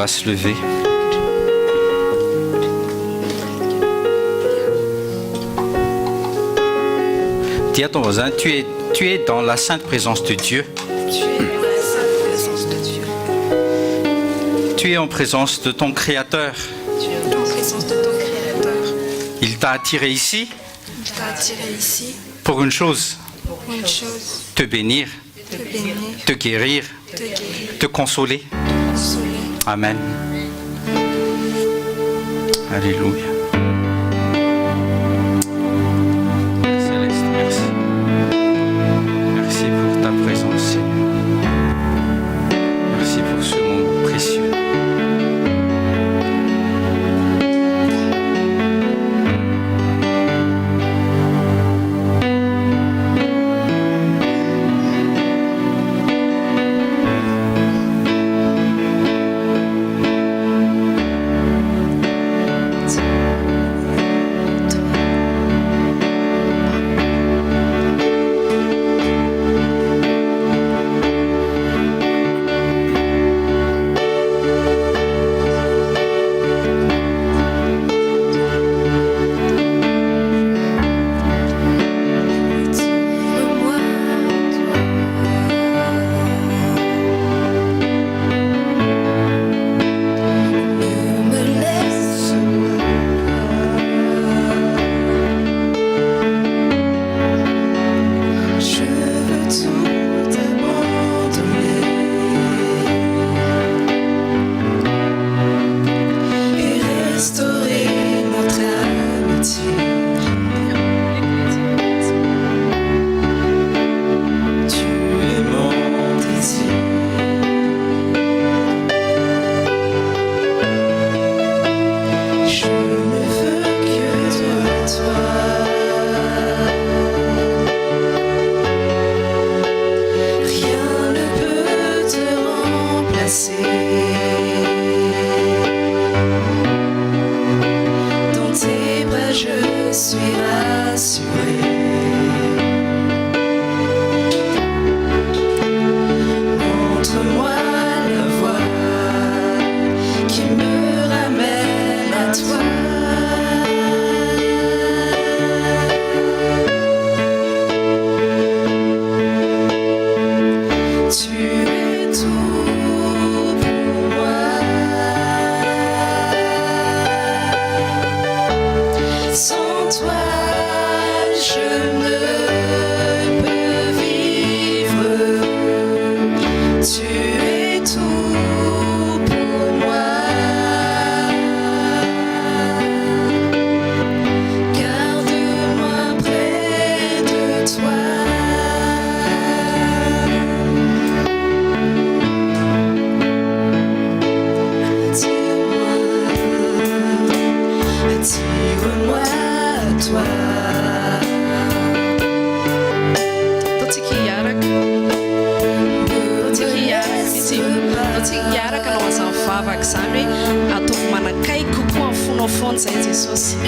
va se lever. Dis à ton voisin, tu es dans la sainte présence de Dieu. Tu es dans la sainte présence de Dieu. Tu es en présence de ton Créateur. Tu es en présence de ton Créateur. Il t'a attiré ici Il t'a attiré ici pour une chose, pour une chose, te bénir, te bénir, te guérir, te guérir, te consoler. te consoler. Amen. Alléluia. Céleste, merci. Merci pour ta présence, Seigneur. Merci pour ce moment précieux.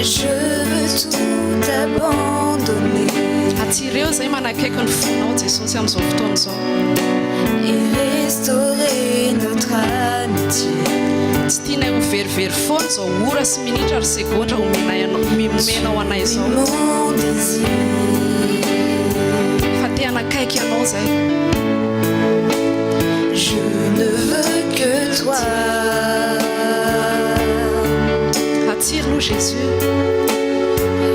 Je veux tout abandonner et restaurer notre amitié. Mon désir. Je ne veux que toi. Attire-nous, Jésus.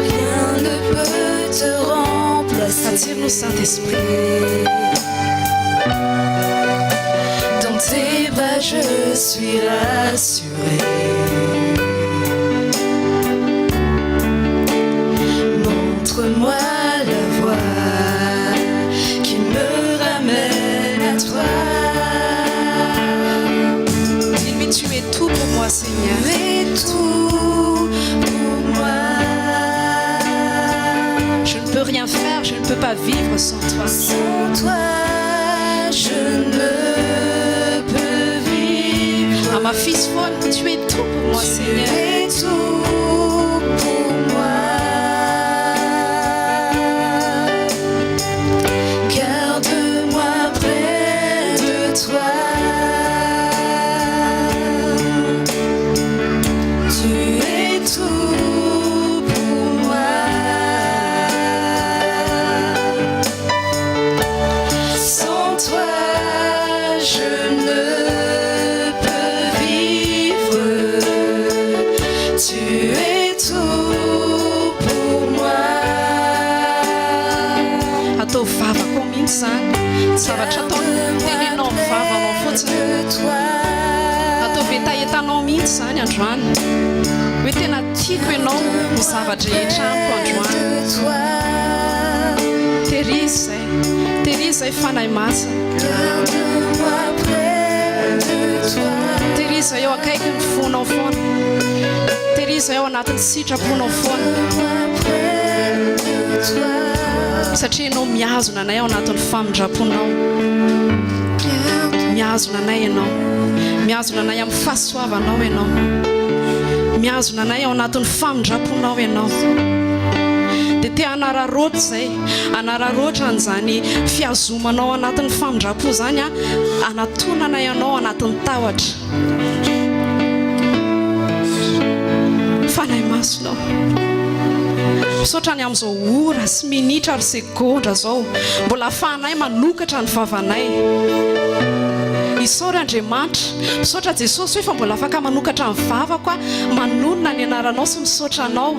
Rien ne peut te remplacer. Attire-nous, Saint-Esprit. Dans tes bras, je suis rassuré. Montre-moi la voie qui me ramène à toi. Dis-lui, tu es tout pour moi, Seigneur. Tu es tout pour moi. Je ne peux rien faire, je ne peux pas vivre sans toi. Sans toi, je ne peux vivre. À ma fils folle, tu es tout pour moi, Seigneur. Tu es tout pour moi. Garde-moi près de toi. zavatra ataon'ny teninao ny vavanao fotsiny de toi. atao ve tahetanao mihitsy zany androany hoe tena tiako ianao ny zavatra ehtraniko androany De toi, terizy zay fanahy masina garde-moi près de toi. terizy zay eo akaiky ny fonao foana terizy zay eo anatin'ny sitraponao foana Moi près de toi. satria ianao mihazona anay ao anatin'ny famindraponao mihazona anay ianao mihazona anay amin'ny fahasoavanao ianao mihazona anay ao anatin'ny famindraponao ianao dia te hanararoatra zay hanararoatra an'izany fiazomanao anatin'ny famindrapo zany a anatonana ianao anatin'ny tahotra fanahy masonao misaotra ny amin'izao ora sy minitra ary segondra zao mbola ahafahanay manokatra ny vavanay isaory Andriamanitra misaotra Jesosy hoe fa mbola afaka manokatra ny vavako a manonona ny anaranao sy misaotra anao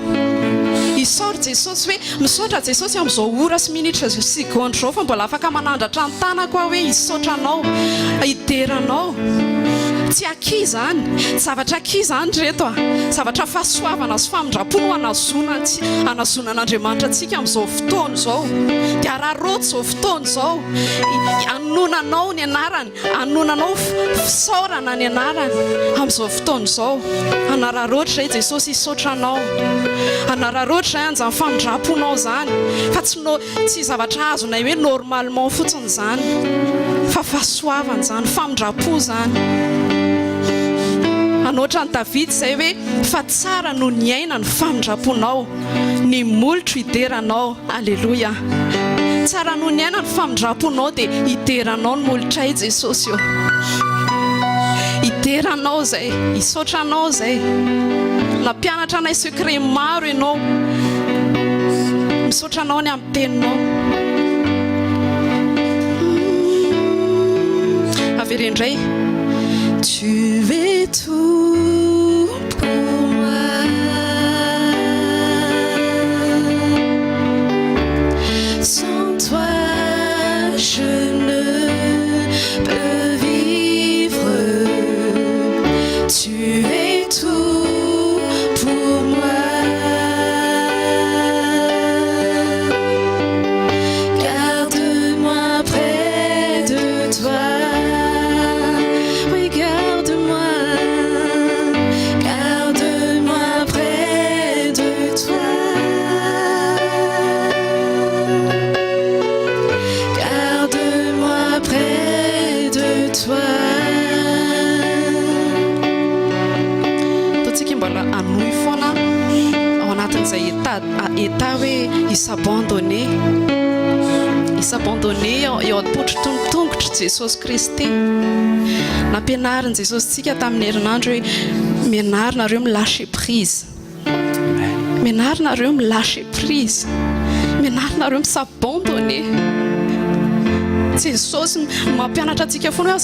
isaory Jesosy hoe misaotra Jesosy amin'izao ora sy minitra segondra zao fa mbola afaka manandratra ny tanako a hoe hisaotra anao hideranao tsy aki zany zavatra aki zany reto a zavatra fahasoavana sy famindrapono anazonan'Andriamanitra antsika amin'izao fotoana zao dia araroto zao fotoana zao anonanao ny anarany anonanao fisaorana ny anarany amin'izao fotoana zao anararoatra zay Jesosy hisaotranao anararoatra zay anjany famindraponao zany fa tsy zavatra azonay hoe normalement fotsiny zany fa fahasoavana zany famindrapo zany anoatra ny David zay hoe fa tsara no ny aina ny famindraponao ny molotro hideranao alleluia tsara no ny aina ny famindraponao dia hideranao ny molotray Jesosy io hideranao zay hisaotranao zay nampianatra anay secret maro ianao misaotranao ny amin'ny teninao avy indray Tu es tout pour moi. Sans toi, je ne peux vivre. Tu es tout pour moi. Garde-moi près de toi. anohy foana ao anatin'izay état hoe isabandonné eo am-potro tongotra Jesosy Kristy nampianarin' Jesosy tsika tamin'ny herinandro hoe mianarynareo milâcher prise mianarynareo milâcher prise mianarynareo misabandonné Jesosy mampianatra antsika foana hoe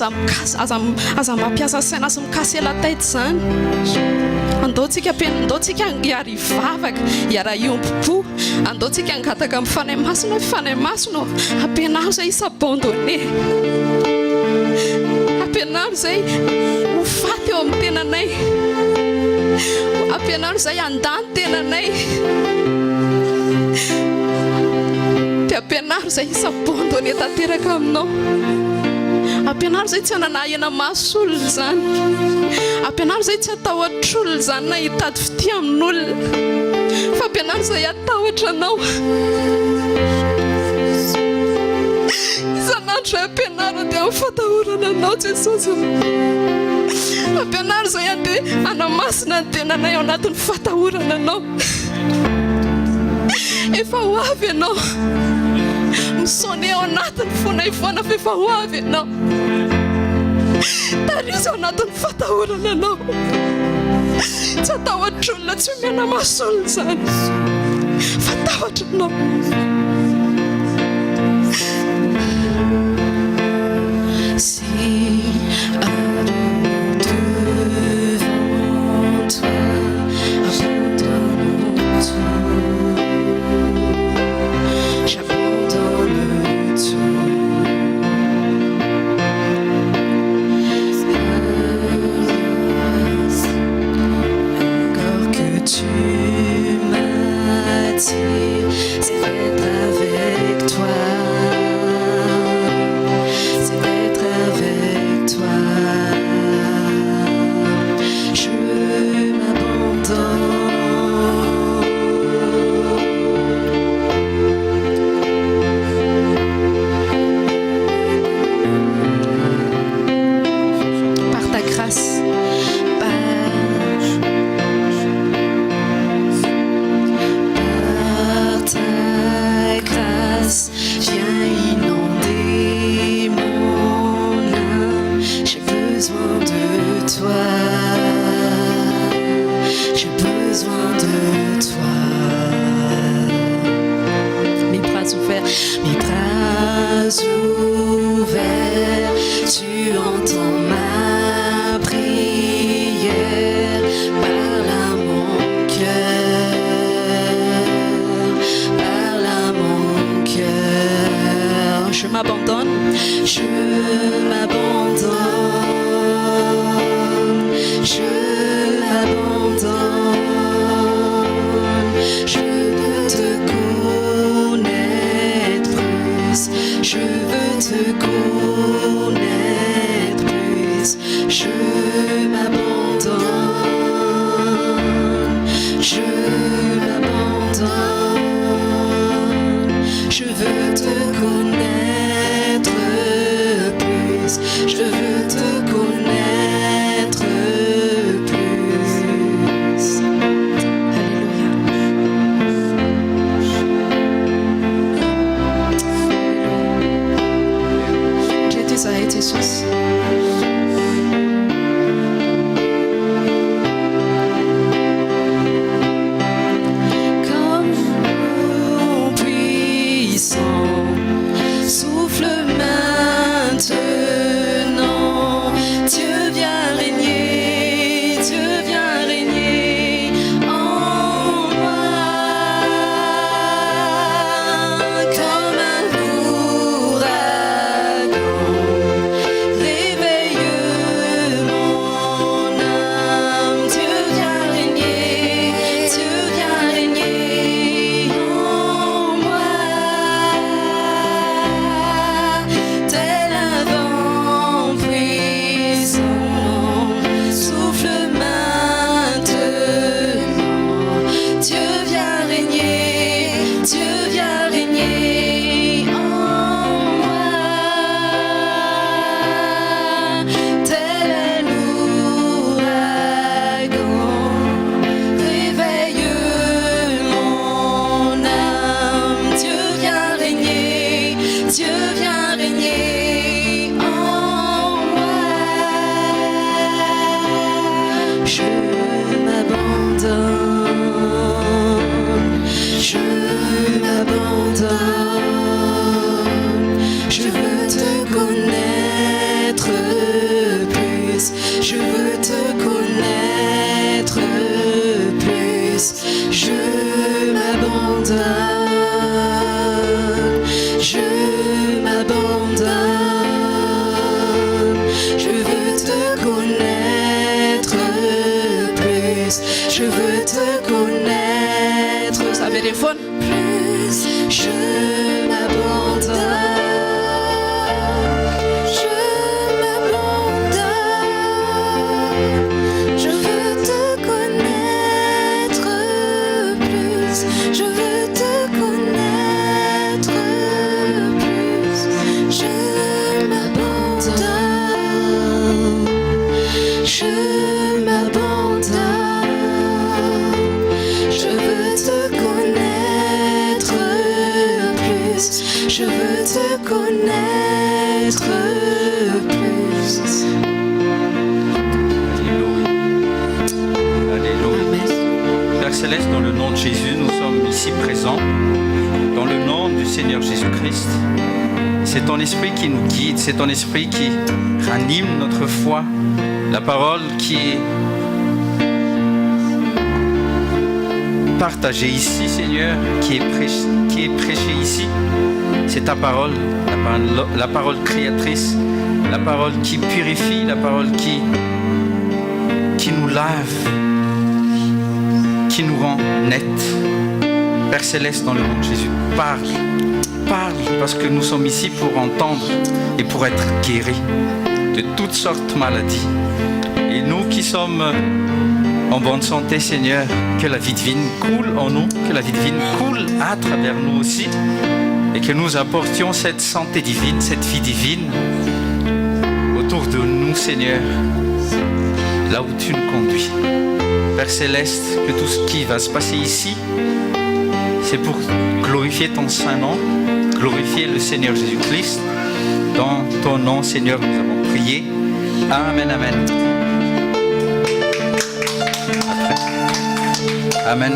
aza mampiasa saina sy mikasy ela tête zany andao tsika hiary vavaka hiara iompo-po andao tsika hangataka amin'ny fanahy masina fanahy masina ampianaro zay isabandonné ampianaro zay ho faty eo amin'ny tenanay ampianaro zay andany tenanay dia ampianaro zay isabandonné tanteraka aminao ampianaro zay tsy hananahena maso olona zany ampianaro zay tsy atahotra olona zany na hitady fity amin'olona fa ampianaro zay atahotra anao isanandro zay ampianaro dia amin'ny fatahorana anao Jesosy ampianaro zay andeha hanamasina ny tenanay ao anatin'ny fatahorana anao efa ho avy ianao misone ao anatin'ny fonay foana fa efa ho avy ianao tarizy ao anatin'ny fatahorana anao tsy atahotra olona tsy miana masolona zany fatahotra anao Si devant toi, abandonne tout, j'abandonne tout. m'abandonne. Je m'abandonne. Je m'abandonne. Je veux te connaître plus. Je veux te connaître plus. Je m'abandonne. Je m'abandonne. Je veux te connaître plus. Je veux te connaître plus. Alléluia. Jésus a été Jésus. Souffle maintenant, Dieu vient régner en moi. Comme un ouragan, réveille mon âme. Dieu vient régner en moi. Tel un vent puissant, souffle maintenant. Dieu vient régner en moi. Tel un ouragan, réveille mon âme. Dieu vient régner en moi. Je m'abandonne. Je m'abandonne. Je veux te connaître plus. Je veux te connaître plus. Je m'abandonne. Je m'abandonne. Je veux te connaître plus. Je veux te connaître. Ça téléphone plus. Je m'abandonne. Je m'abandonne. Je veux te connaître plus. Je veux te connaître plus. Je m'abandonne. Je m'abandonne. Je veux te connaître plus. Je veux te connaître plus. Alléluia. Amen. Père Céleste, dans le nom de Jésus, nous sommes ici présents. Dans le nom du Seigneur Jésus-Christ. C'est ton esprit qui nous guide, c'est ton esprit qui ranime notre foi. La parole qui est partagée ici, Seigneur, qui est prêchée ici, c'est ta parole, la parole créatrice, la parole qui purifie, la parole qui nous lave, qui nous rend net. Père Céleste, dans le nom de Jésus, parle, parce que nous sommes ici pour entendre et pour être guéris de toutes sortes de maladies. Et nous qui sommes en bonne santé, Seigneur, que la vie divine coule en nous, que la vie divine coule à travers nous aussi, et que nous apportions cette santé divine, cette vie divine autour de nous, Seigneur, là où tu nous conduis. Père Céleste, que tout ce qui va se passer ici, c'est pour glorifier ton Saint-Nom, glorifier le Seigneur Jésus-Christ. Dans ton nom, Seigneur, nous avons prié. Amen, amen. Amen.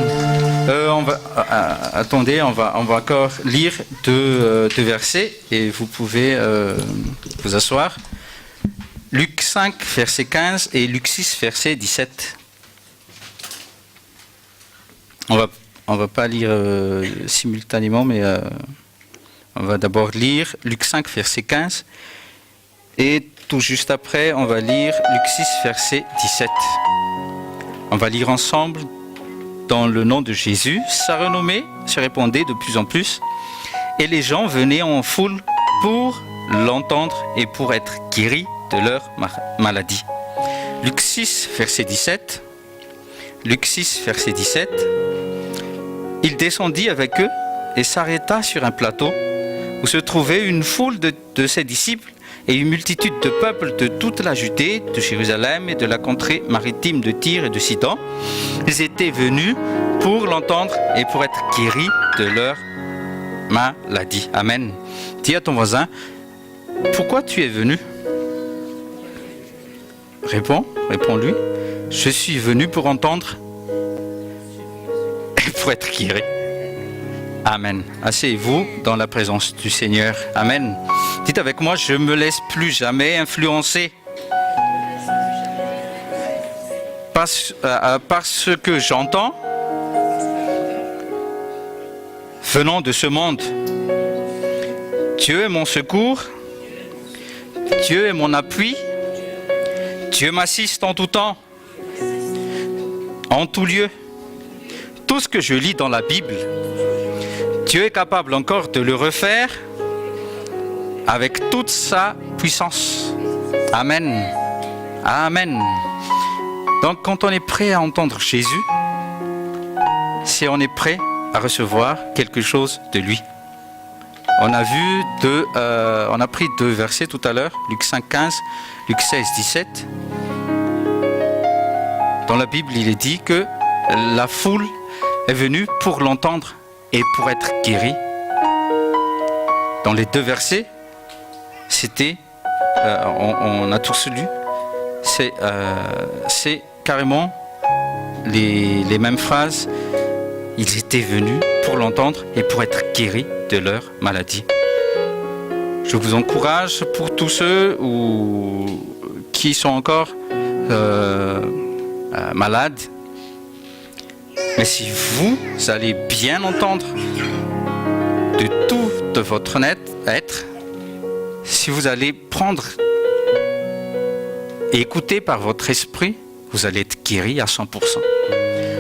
Attendez, on va encore lire deux versets et vous pouvez vous asseoir. Luc 5, verset 15 et Luc 6, verset 17. On va pas lire simultanément, mais On va d'abord lire Luc 5, verset 15. Et tout juste après, on va lire Luc 6, verset 17. On va lire ensemble dans le nom de Jésus. Sa renommée se répandait de plus en plus. Et les gens venaient en foule pour l'entendre et pour être guéris de leur maladie. Luc 6, verset 17. Luc 6, verset 17. Il descendit avec eux et s'arrêta sur un plateau où se trouvait une foule de ses disciples et une multitude de peuples de toute la Judée, de Jérusalem et de la contrée maritime de Tyr et de Sidon. Ils étaient venus pour l'entendre et pour être guéris de leur maladie. Amen. Dis à ton voisin, pourquoi tu es venu? Réponds-lui. Je suis venu pour entendre et pour être guéri. Amen. Asseyez-vous dans la présence du Seigneur. Amen. Dites avec moi, je ne me laisse plus jamais influencer par ce que j'entends venant de ce monde. Dieu est mon secours, Dieu est mon appui, Dieu m'assiste en tout temps, en tout lieu. Tout ce que je lis dans la Bible, Dieu est capable encore de le refaire avec toute sa puissance. Amen. Amen. Donc quand on est prêt à entendre Jésus, c'est on est prêt à recevoir quelque chose de lui. On a pris deux versets tout à l'heure, Luc 5, 15, Luc 16, 17. Dans la Bible, il est dit que la foule est venue pour l'entendre et pour être guérie. Dans les deux versets, c'était, on a tous lu, c'est carrément les mêmes phrases. Ils étaient venus pour l'entendre et pour être guéris de leur maladie. Je vous encourage pour tous ceux qui sont encore malades. Mais si vous allez bien entendre de tout de votre être, si vous allez prendre et écouter par votre esprit, vous allez être guéri à 100%.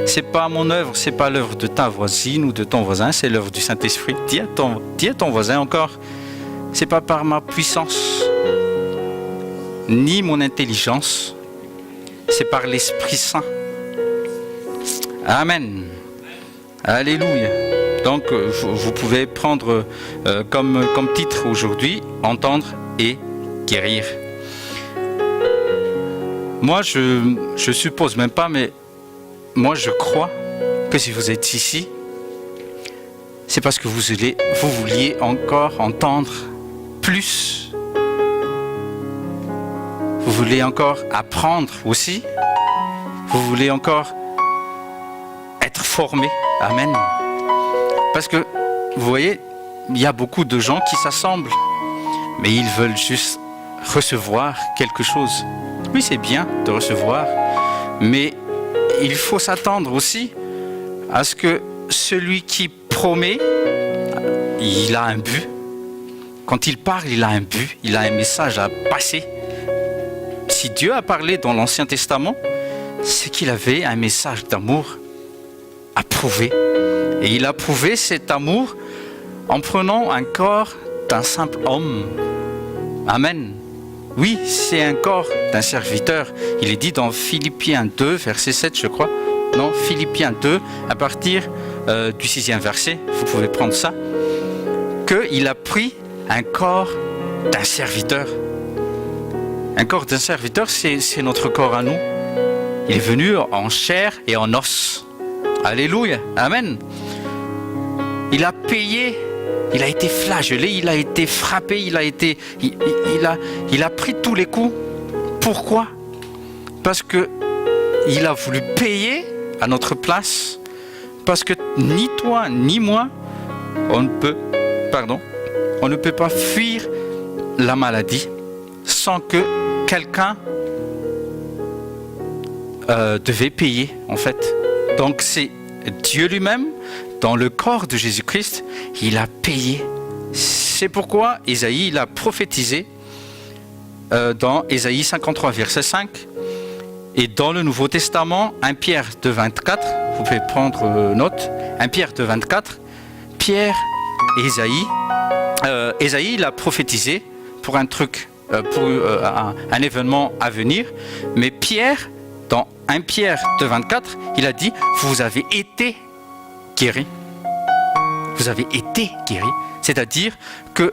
C'est pas mon œuvre, c'est pas l'œuvre de ta voisine ou de ton voisin, c'est l'œuvre du Saint-Esprit. Dis à ton voisin encore, c'est pas par ma puissance, ni mon intelligence, c'est par l'Esprit Saint. Amen. Alléluia. Donc vous pouvez prendre comme titre aujourd'hui, entendre et guérir. Moi je suppose même pas, mais moi je crois que si vous êtes ici, c'est parce que vous vouliez encore entendre plus. Vous voulez encore apprendre aussi. Vous voulez encore être formé. Amen. Parce que, vous voyez, il y a beaucoup de gens qui s'assemblent, mais ils veulent juste recevoir quelque chose. Oui, c'est bien de recevoir, mais il faut s'attendre aussi à ce que celui qui promet, il a un but. Quand il parle, il a un but, il a un message à passer. Si Dieu a parlé dans l'Ancien Testament, c'est qu'il avait un message d'amour à prouver. Et il a prouvé cet amour en prenant un corps d'un simple homme. Amen. Oui, c'est un corps d'un serviteur. Il est dit dans Philippiens 2, verset 7, je crois. Non, Philippiens 2, à partir du 6e verset, vous pouvez prendre ça, qu'il a pris un corps d'un serviteur. Un corps d'un serviteur, c'est notre corps à nous. Il est venu en chair et en os. Alléluia, amen. Il a payé, il a été flagellé, il a été frappé, il a pris tous les coups. Pourquoi? Parce que il a voulu payer à notre place. Parce que ni toi ni moi, on ne peut pas fuir la maladie sans que quelqu'un devait payer, en fait. Donc c'est Dieu lui-même, dans le corps de Jésus-Christ, il a payé C'est pourquoi Ésaïe il a prophétisé dans Ésaïe 53, verset 5. Et dans le Nouveau Testament, 1 Pierre 2, 24, vous pouvez prendre note, 1 Pierre 2, 24, Pierre et Ésaïe il a prophétisé pour un truc, pour un événement à venir. Mais Pierre, dans 1 Pierre 2, 24, il a dit, vous avez été guéris. Vous avez été guéris. C'est-à-dire que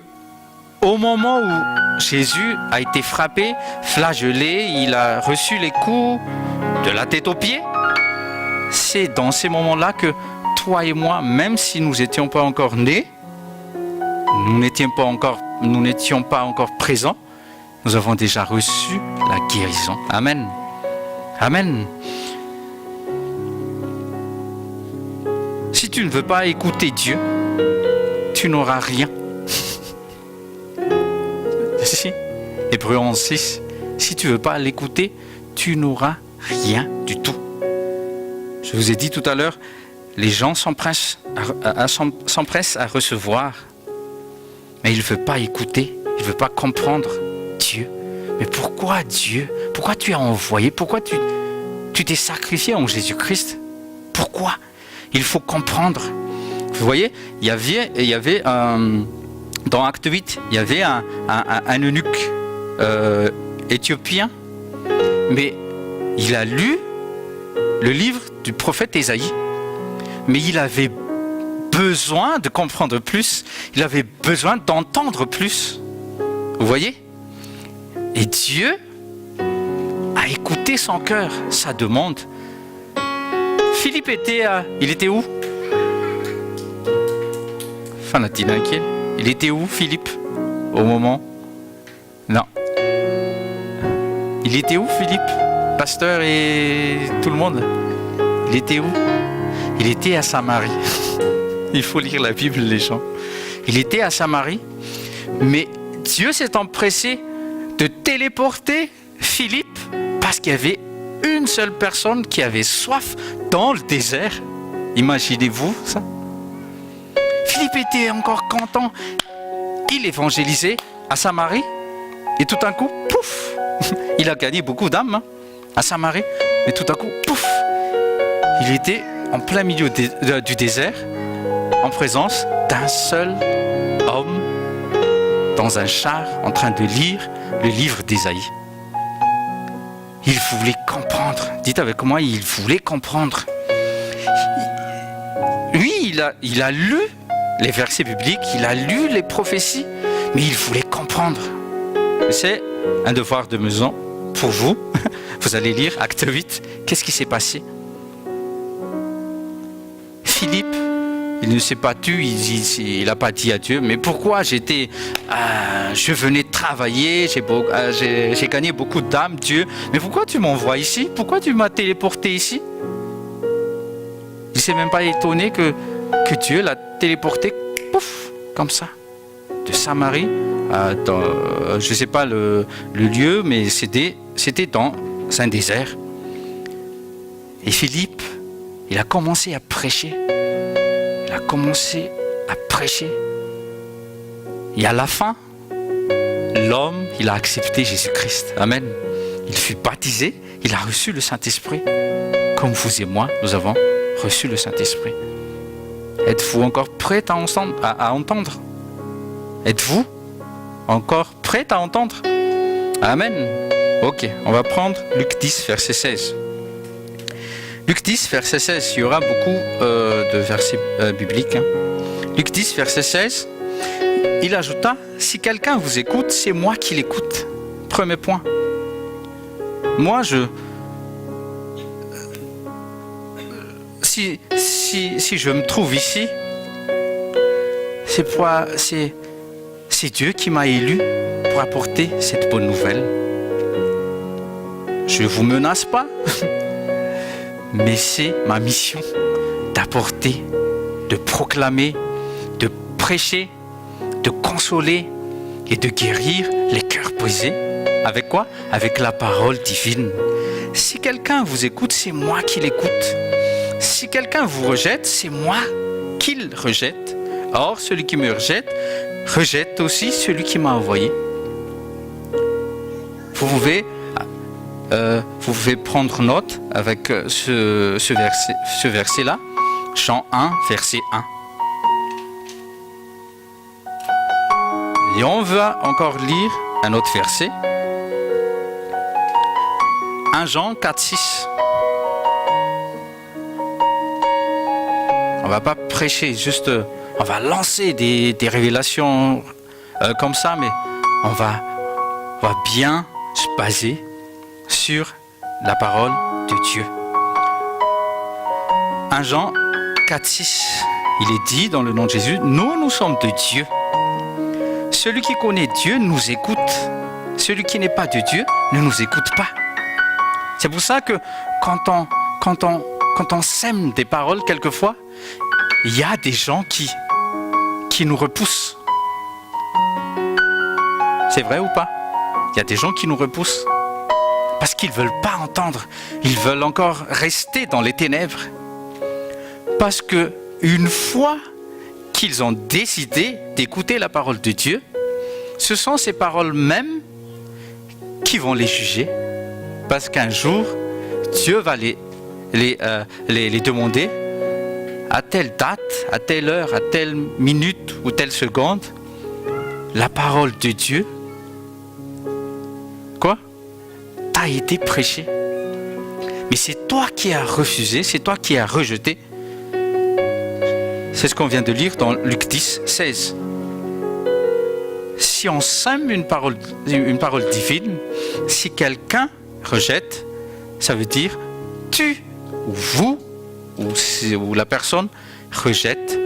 au moment où Jésus a été frappé, flagellé, il a reçu les coups de la tête aux pieds, c'est dans ces moments-là que toi et moi, même si nous n'étions pas encore nés, nous n'étions pas encore présents, nous avons déjà reçu la guérison. Amen. Amen. Si tu ne veux pas écouter Dieu, tu n'auras rien. Si, Hébreux 11:6, si tu ne veux pas l'écouter, tu n'auras rien du tout. Je vous ai dit tout à l'heure, les gens s'empressent à recevoir, mais ils ne veulent pas écouter, ils ne veulent pas comprendre Dieu. Mais pourquoi Dieu? Pourquoi tu as envoyé? Pourquoi tu t'es sacrifié en Jésus-Christ? Pourquoi? Il faut comprendre. Vous voyez, il y avait dans Acte 8, il y avait un eunuque éthiopien, mais il a lu le livre du prophète Ésaïe, mais il avait besoin de comprendre plus, il avait besoin d'entendre plus. Vous voyez? Et Dieu a écouté son cœur, sa demande. Philippe il était où? Fanatinakil. Il était où, Philippe, au moment? Non. Il était où, Philippe? Pasteur et tout le monde? Il était où? Il était à Samarie. Il faut lire la Bible, les gens. Il était à Samarie, mais Dieu s'est empressé de téléporter Philippe parce qu'il y avait une seule personne qui avait soif dans le désert. Imaginez-vous ça? Philippe était encore content. Il évangélisait à Samarie. Et tout d'un coup, pouf, il a gagné beaucoup d'âmes à Samarie. Mais tout d'un coup, pouf, il était en plein milieu du désert, en présence d'un seul homme, dans un char, en train de lire le livre d'Ésaïe. Il voulait comprendre. Dites avec moi, il voulait comprendre. Lui, il a lu les versets bibliques, il a lu les prophéties, mais il voulait comprendre. C'est un devoir de maison pour vous. Vous allez lire Acte 8. Qu'est-ce qui s'est passé? Philippe, il ne s'est pas tu, il n'a pas dit à Dieu, mais pourquoi je venais travailler, j'ai gagné beaucoup d'âmes, Dieu, mais pourquoi tu m'envoies ici? Pourquoi tu m'as téléporté ici? Il ne s'est même pas étonné que Dieu l'a téléporté, pouf, comme ça, de Samarie, je ne sais pas le lieu, mais c'était dans un désert. Et Philippe, il a commencé à prêcher. Et à la fin, l'homme, il a accepté Jésus-Christ. Amen. Il fut baptisé, il a reçu le Saint-Esprit. Comme vous et moi, nous avons reçu le Saint-Esprit. Êtes-vous encore prêts à entendre? Êtes-vous encore prêts à entendre? Amen. Ok, on va prendre Luc 10, verset 16. Luc 10, verset 16, il y aura beaucoup de versets bibliques. Luc 10, verset 16, il ajouta, si quelqu'un vous écoute, c'est moi qui l'écoute. Premier point. Moi, si je me trouve ici, c'est Dieu qui m'a élu pour apporter cette bonne nouvelle. Je ne vous menace pas, mais c'est ma mission d'apporter, de proclamer, de prêcher, de consoler et de guérir les cœurs brisés. Avec quoi? Avec la parole divine. Si quelqu'un vous écoute, c'est moi qui l'écoute. Si quelqu'un vous rejette, c'est moi qui le rejette. Or, celui qui me rejette, rejette aussi celui qui m'a envoyé. Vous pouvez prendre note avec ce verset-là, Jean 1, verset 1. Et on va encore lire un autre verset, 1 Jean 4, 6. On va pas prêcher, juste on va lancer des révélations comme ça, mais on va bien se baser sur la parole de Dieu. 1 Jean 4, 6, il est dit dans le nom de Jésus, nous sommes de Dieu. Celui qui connaît Dieu nous écoute. Celui qui n'est pas de Dieu ne nous écoute pas. C'est pour ça que quand on sème des paroles, quelquefois, il y a des gens qui nous repoussent. C'est vrai ou pas? Il y a des gens qui nous repoussent parce qu'ils ne veulent pas entendre. Ils veulent encore rester dans les ténèbres. Parce que une fois qu'ils ont décidé d'écouter la parole de Dieu, ce sont ces paroles mêmes qui vont les juger. Parce qu'un jour, Dieu va les demander à telle date, à telle heure, à telle minute ou telle seconde, la parole de Dieu, quoi, t'a été prêchée. Mais c'est toi qui as refusé, c'est toi qui as rejeté. C'est ce qu'on vient de lire dans Luc 10, 16. Si on sème une parole divine, si quelqu'un rejette, ça veut dire tu ou vous ou la personne rejette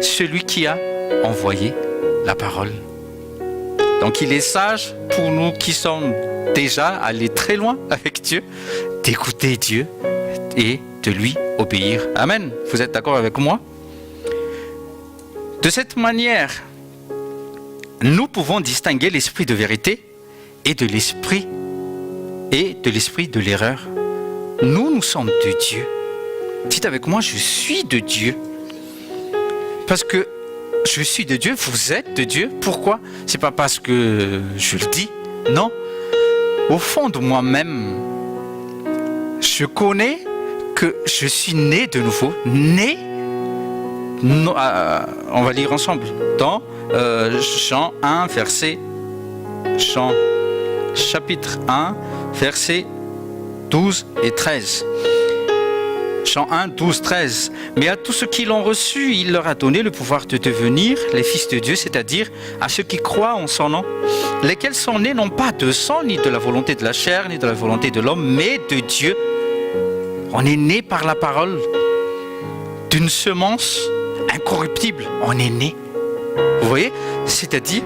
celui qui a envoyé la parole. Donc il est sage pour nous qui sommes déjà allés très loin avec Dieu, d'écouter Dieu et de lui obéir. Amen. Vous êtes d'accord avec moi? De cette manière, nous pouvons distinguer l'esprit de vérité et de l'esprit de l'erreur. Nous sommes de Dieu. Dites avec moi, je suis de Dieu. Parce que je suis de Dieu, vous êtes de Dieu. Pourquoi? C'est pas parce que je le dis. Non. Au fond de moi-même, je connais que je suis né de nouveau. Né. On va lire ensemble dans Jean 1, Jean chapitre 1, versets 12 et 13. Jean 1, 12, 13. Mais à tous ceux qui l'ont reçu, il leur a donné le pouvoir de devenir les fils de Dieu, c'est-à-dire à ceux qui croient en son nom, lesquels sont nés non pas de sang, ni de la volonté de la chair, ni de la volonté de l'homme, mais de Dieu. On est né par la parole d'une semence incorruptible. On est né. Vous voyez? C'est-à-dire,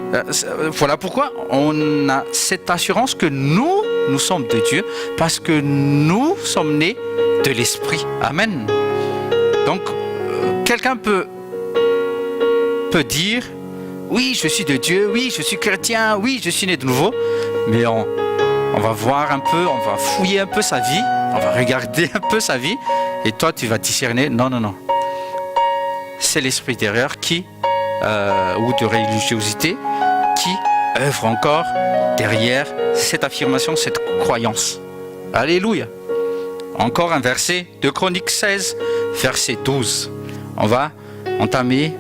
voilà pourquoi on a cette assurance que nous sommes de Dieu, parce que nous sommes nés de l'Esprit. Amen. Donc, quelqu'un peut dire, oui, je suis de Dieu, oui, je suis chrétien, oui, je suis né de nouveau, mais on va voir un peu, on va fouiller un peu sa vie, on va regarder un peu sa vie, et toi, tu vas discerner, non. C'est l'esprit d'erreur ou de religiosité qui œuvre encore derrière cette affirmation, cette croyance. Alléluia. Encore un verset de Chroniques 16, verset 12. On va entamer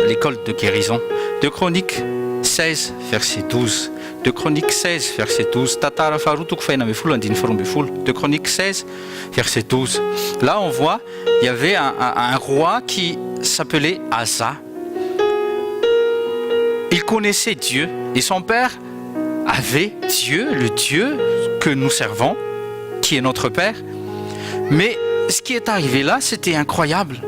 l'école de guérison. De Chroniques 16, verset 12. De Chroniques 16, verset 12. De Chroniques 16, verset 12. Là, on voit, il y avait un roi qui s'appelait Asa. Il connaissait Dieu et son père avait Dieu, le Dieu que nous servons, qui est notre Père. Mais ce qui est arrivé là, c'était incroyable.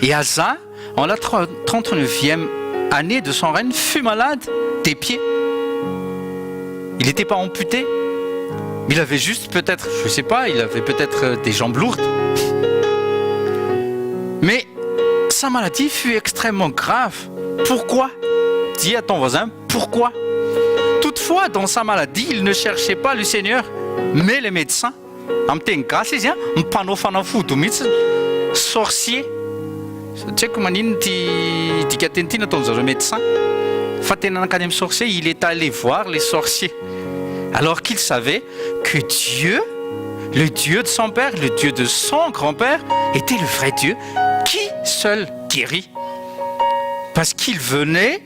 Et Asa, en la 39e année de son règne, fut malade des pieds. Il n'était pas amputé. Il avait juste peut-être, je ne sais pas, il avait peut-être des jambes lourdes. Mais sa maladie fut extrêmement grave. Pourquoi? Dis à ton voisin, pourquoi? Toutefois, dans sa maladie, il ne cherchait pas le Seigneur, mais les médecins. Sorciers Tsy haiko manino ty dika teny ty nataon'zareo médecin. Fa tena nankany amin'ny sorcier, il est allé voir les sorciers. Alors qu'il savait que Dieu, le Dieu de son père, le Dieu de son grand-père, était le vrai Dieu qui seul guérit. Parce qu'il venait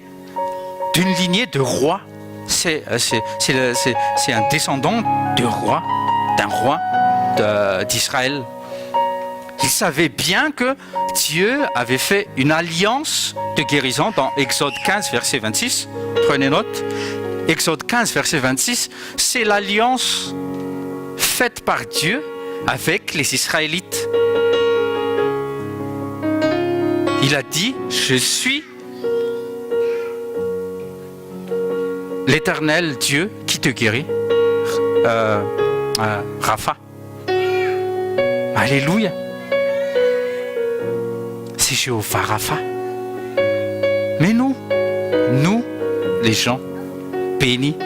d'une lignée de rois. C'est un descendant de roi, d'un roi d'Israël. Il savait bien que Dieu avait fait une alliance de guérison dans Exode 15, verset 26. Prenez note. Exode 15, verset 26, c'est l'alliance faite par Dieu avec les Israélites. Il a dit, je suis l'Éternel Dieu qui te guérit. Rapha. Alléluia. C'est Jéhovah Rapha. Mais nous, les gens bénis,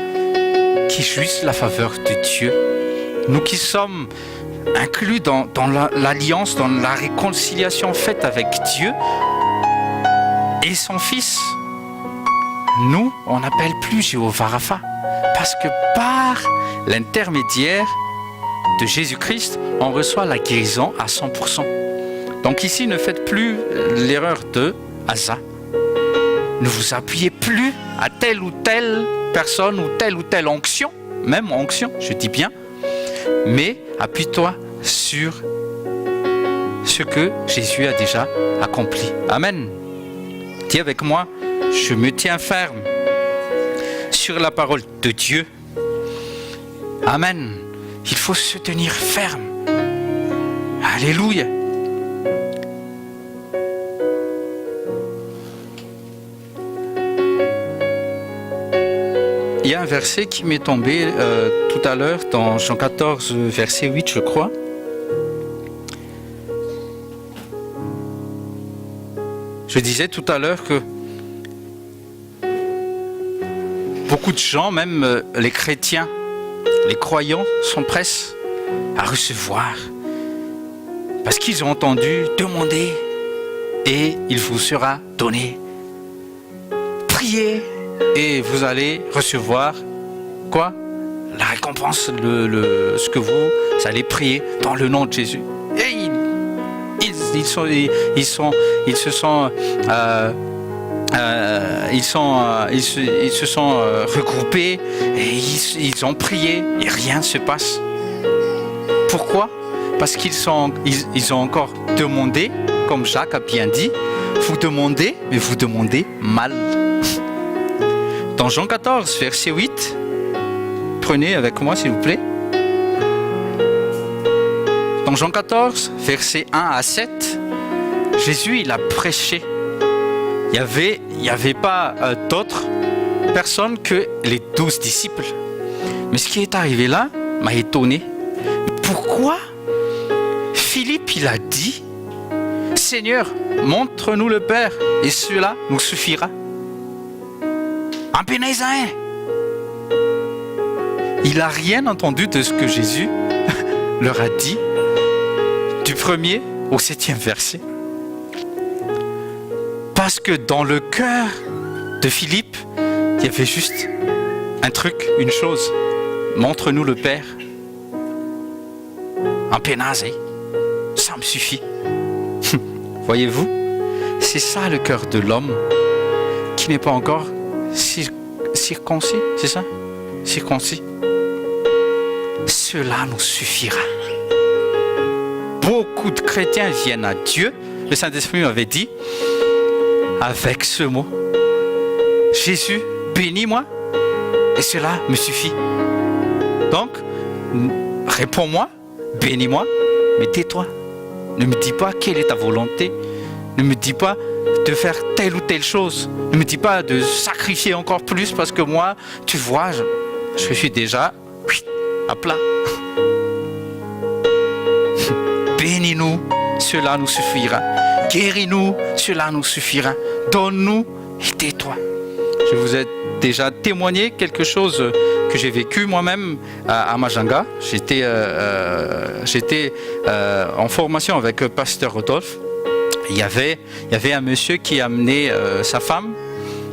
qui jouissent la faveur de Dieu, nous qui sommes inclus dans l'alliance, dans la réconciliation faite avec Dieu et son Fils, nous, on n'appelle plus Jéhovah Rapha, parce que par l'intermédiaire de Jésus-Christ, on reçoit la guérison à 100%. Donc ici, ne faites plus l'erreur de Asa. Ne vous appuyez plus à telle ou telle personne ou telle onction, même onction, je dis bien, mais appuie-toi sur ce que Jésus a déjà accompli. Amen. Dis avec moi, je me tiens ferme sur la parole de Dieu. Amen. Il faut se tenir ferme. Alléluia. Il y a un verset qui m'est tombé tout à l'heure dans Jean 14, verset 8, je crois. Je disais tout à l'heure que beaucoup de gens, même les chrétiens, les croyants, sont prêts à recevoir. Parce qu'ils ont entendu demander et il vous sera donné. Priez et vous allez recevoir quoi? La récompense, ce que vous allez prier dans le nom de Jésus. Et ils se sont regroupés et ils ont prié et rien ne se passe. Pourquoi? Parce qu'ils ont encore demandé, comme Jacques a bien dit, vous demandez, mais vous demandez mal. Dans Jean 14, verset 8, prenez avec moi s'il vous plaît. Dans Jean 14, versets 1 à 7, Jésus il a prêché. Il n'y avait pas d'autres personnes que les 12 disciples. Mais ce qui est arrivé là m'a étonné. Pourquoi Philippe il a dit, Seigneur, montre-nous le Père et cela nous suffira. Un Pénézaïen. Il n'a rien entendu de ce que Jésus leur a dit du 1er au 7e verset. Parce que dans le cœur de Philippe, il y avait juste un truc, une chose. Montre-nous le Père. Un Pénézaïen. Ça me suffit. Voyez-vous, c'est ça le cœur de l'homme qui n'est pas encore circoncis, c'est ça? Circoncis. Cela nous suffira. Beaucoup de chrétiens viennent à Dieu. Le Saint-Esprit m'avait dit, avec ce mot, Jésus, bénis-moi, et cela me suffit. Donc, réponds-moi, bénis-moi, mais tais-toi. Ne me dis pas quelle est ta volonté. Ne me dis pas de faire telle ou telle chose. Ne me dis pas de sacrifier encore plus parce que moi, tu vois, je suis déjà à plat. Bénis-nous, cela nous suffira. Guéris-nous, cela nous suffira. Donne-nous et tais-toi. Je vous ai déjà témoigné quelque chose que j'ai vécu moi-même à Majanga. J'étais en formation avec Pasteur Rodolphe. il y avait un monsieur qui amenait sa femme.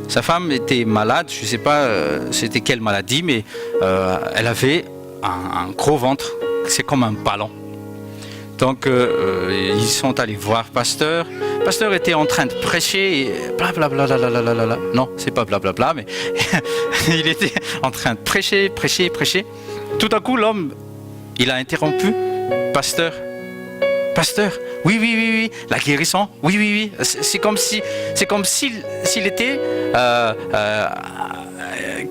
Sa femme était malade, je ne sais pas c'était quelle maladie, mais elle avait un gros ventre, c'est comme un ballon. Donc ils sont allés voir pasteur. Pasteur était en train de prêcher et blablabla. Non, c'est pas blablabla, mais il était en train de prêcher. Tout à coup, l'homme, il a interrompu. Pasteur, oui, la guérison, oui. C'est comme s'il était,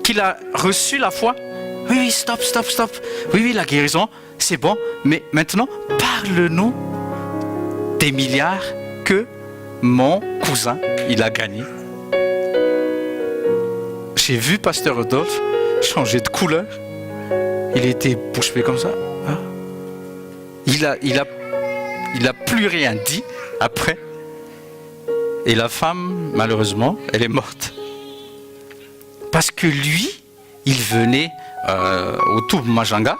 qu'il a reçu la foi. Oui, stop. Oui, la guérison, c'est bon. Mais maintenant, parle-nous des milliards que mon cousin, il a gagné. J'ai vu pasteur Rodolphe changer de couleur. Il était bouche bée comme ça. Il a plus rien dit après. Et la femme, malheureusement, elle est morte. Parce que lui, il venait au Toub Majanga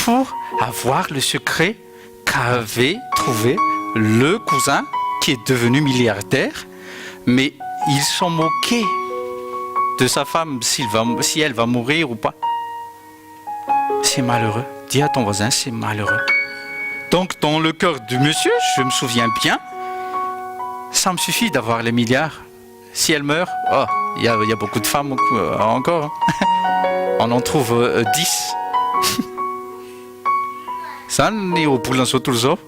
pour avoir le secret qu'avait trouvé le cousin qui est devenu milliardaire. Mais ils sont moqués de sa femme si elle va mourir ou pas. C'est malheureux. Dis à ton voisin, c'est malheureux. Donc, dans le cœur du monsieur, je me souviens bien, ça me suffit d'avoir les milliards. Si elle meurt, il y a beaucoup de femmes encore. On en trouve 10. Ça n'est au boulot sur tout le zoo.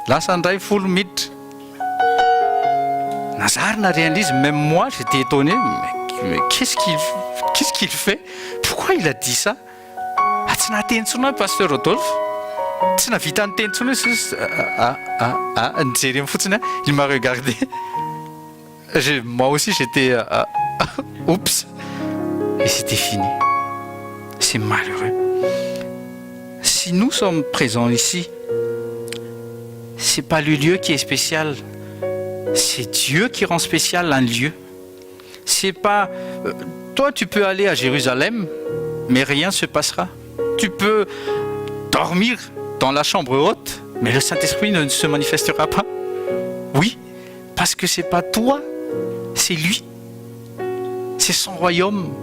Là, ça n'est full meat. Nazar n'a rien dit. Même moi, j'étais étonné. Mais qu'est-ce qu'il fait? Pourquoi il a dit ça? Pasteur Rodolphe. Il m'a regardé. Moi aussi j'étais oups. Et c'était fini. C'est malheureux. Si nous sommes présents ici, c'est pas le lieu qui est spécial, c'est Dieu qui rend spécial un lieu. C'est pas toi, tu peux aller à Jérusalem, mais rien ne se passera. Tu peux dormir dans la chambre haute, mais le Saint-Esprit ne se manifestera pas. Oui, parce que c'est pas toi, c'est lui. C'est son royaume,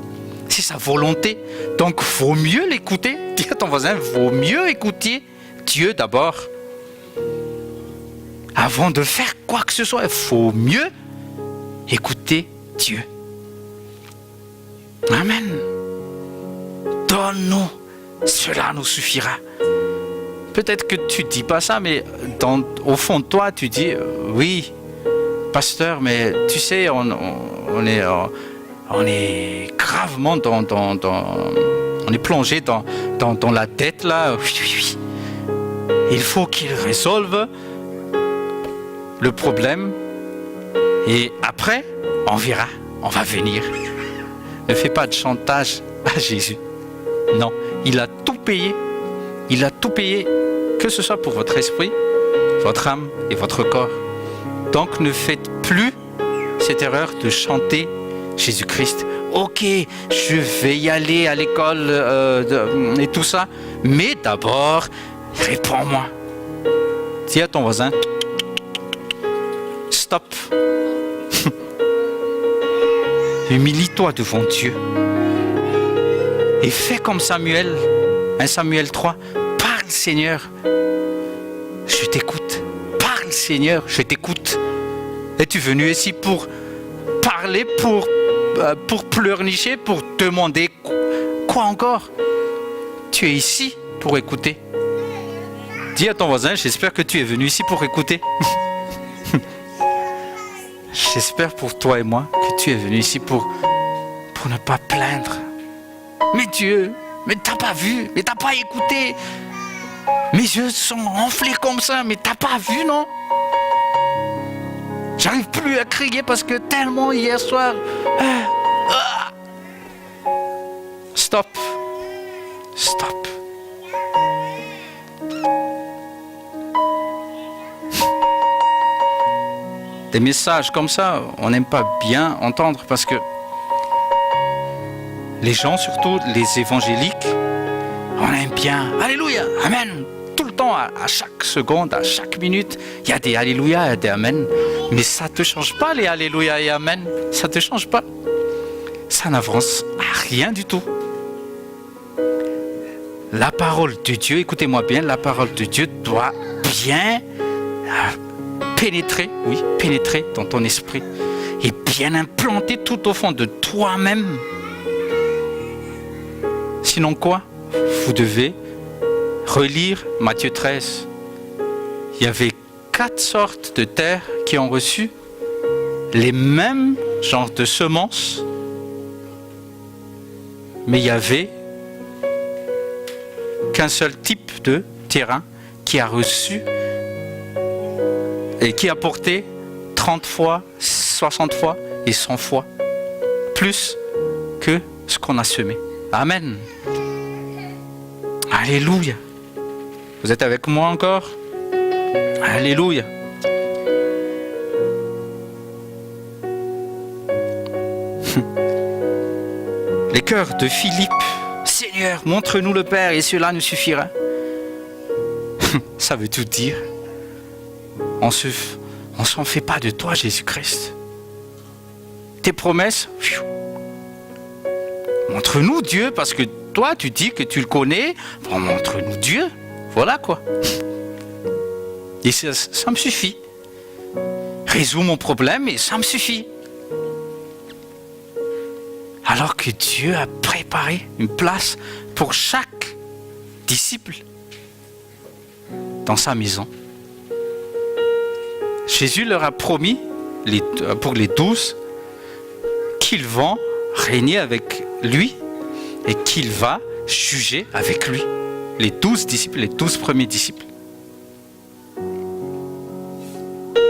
c'est sa volonté. Donc, vaut mieux l'écouter. Dis à ton voisin, vaut mieux écouter Dieu d'abord. Avant de faire quoi que ce soit, il faut mieux écouter Dieu. Amen. Donne-nous, cela nous suffira. Peut-être que tu ne dis pas ça, mais au fond de toi, tu dis oui, pasteur, mais tu sais, on est gravement on est plongé dans la dette là. Oui. Il faut qu'il résolve le problème et après, on verra, on va venir. Ne fais pas de chantage à Jésus. Non, il a tout payé. Il a tout payé, que ce soit pour votre esprit, votre âme et votre corps. Donc ne faites plus cette erreur de chanter Jésus-Christ. Ok, je vais y aller à l'école et tout ça, mais d'abord, réponds-moi. Dis à ton voisin, stop. Humilie-toi devant Dieu. Et fais comme Samuel, 1 Samuel 3. Parle Seigneur, je t'écoute. Parle Seigneur, je t'écoute. Es-tu venu ici pour parler, pour pleurnicher, pour demander quoi encore? Tu es ici pour écouter. Dis à ton voisin, j'espère que tu es venu ici pour écouter. J'espère pour toi et moi que tu es venu ici pour ne pas plaindre. Mais Dieu, mais t'as pas vu, mais t'as pas écouté. Mes yeux sont enflés comme ça, mais t'as pas vu, non? J'arrive plus à crier parce que tellement hier soir... Stop. Stop. Des messages comme ça, on n'aime pas bien entendre parce que les gens, surtout les évangéliques, on aime bien. Alléluia, Amen, tout le temps, à chaque seconde, à chaque minute, il y a des alléluia et des amen. Mais ça ne te change pas les alléluia et amen. Ça ne te change pas. Ça n'avance à rien du tout. La parole de Dieu, écoutez-moi bien, la parole de Dieu doit bien pénétrer dans ton esprit et bien implanter tout au fond de toi-même. Sinon quoi? Vous devez relire Matthieu 13. Il y avait 4 sortes de terres qui ont reçu les mêmes genres de semences, mais il y avait qu'un seul type de terrain qui a reçu et qui a porté 30 fois, 60 fois et 100 fois plus que ce qu'on a semé. Amen. Alléluia. Vous êtes avec moi encore? Alléluia. Les cœurs de Philippe. Seigneur, montre-nous le Père et cela nous suffira. Ça veut tout dire. On s'en fait pas de toi, Jésus-Christ. Tes promesses, montre-nous Dieu, parce que toi, tu dis que tu le connais. Bon, montre-nous Dieu. Voilà quoi. Et ça me suffit. Résous mon problème et ça me suffit. Alors que Dieu a préparé une place pour chaque disciple dans sa maison. Jésus leur a promis, pour les 12, qu'ils vont régner avec lui et qu'il va juger avec lui. Les 12 disciples, les 12 premiers disciples.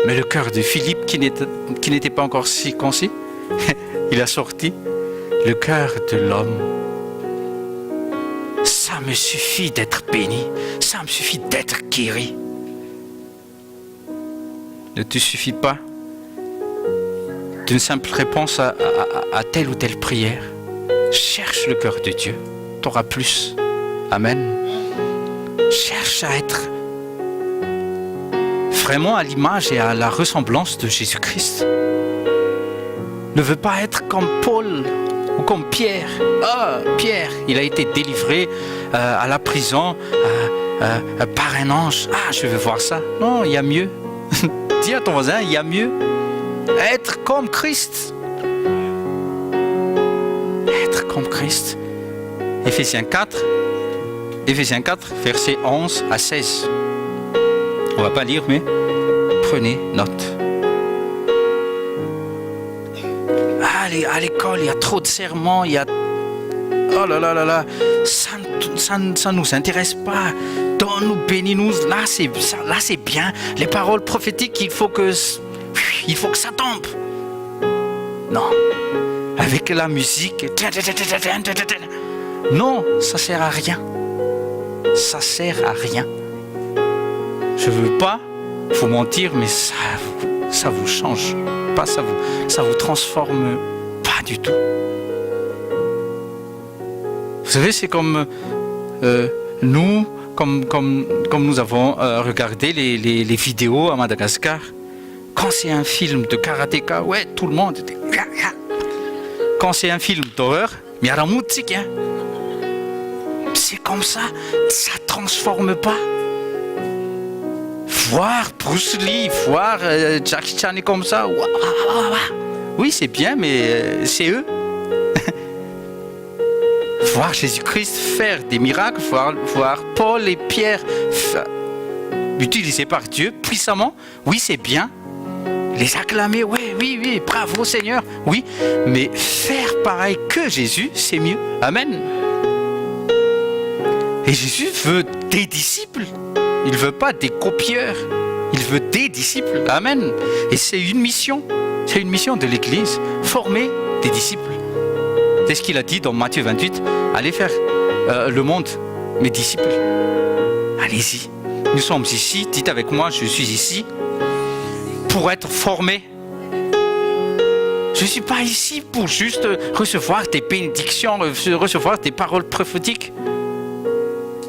Mais le cœur de Philippe, qui n'était pas encore circoncis, il a sorti le cœur de l'homme. Ça me suffit d'être béni, ça me suffit d'être guéri. Ne te suffit pas d'une simple réponse à telle ou telle prière. Cherche le cœur de Dieu, tu auras plus. Amen. Cherche à être vraiment à l'image et à la ressemblance de Jésus-Christ. Ne veux pas être comme Paul ou comme Pierre. Pierre, il a été délivré à la prison par un ange. Je veux voir ça. Non, il y a mieux. Dis à ton voisin, il y a mieux. Être comme Christ. Être comme Christ. Éphésiens 4, versets 11 à 16. On ne va pas lire, mais prenez note. À l'école, il y a trop de sermons, il y a... Oh là là là là, ça ne nous intéresse pas. Donne-nous, bénis-nous, là c'est bien. Les paroles prophétiques, il faut que ça tombe. Non, avec la musique, non, ça sert à rien. Ça sert à rien. Je veux pas vous mentir, mais ça vous change pas, ça vous transforme pas du tout. Vous savez, c'est comme nous, comme nous avons regardé les vidéos à Madagascar. Quand c'est un film de karatéka, ouais, tout le monde était... Quand c'est un film d'horreur, mais il y a la musique, hein. C'est comme ça transforme pas. Voir Bruce Lee, voir Jackie Chan est comme ça, oui c'est bien, mais c'est eux. Voir Jésus-Christ faire des miracles, voir Paul et Pierre utilisés par Dieu puissamment, oui c'est bien. Les acclamer, oui, bravo Seigneur, oui, mais faire pareil que Jésus, c'est mieux. Amen. Et Jésus veut des disciples. Il ne veut pas des copieurs. Il veut des disciples. Amen. Et c'est une mission. C'est une mission de l'Église. Former des disciples. C'est ce qu'il a dit dans Matthieu 28. Allez faire le monde, mes disciples. Allez-y. Nous sommes ici. Dites avec moi, je suis ici pour être formé. Je ne suis pas ici pour juste recevoir des bénédictions, recevoir des paroles prophétiques.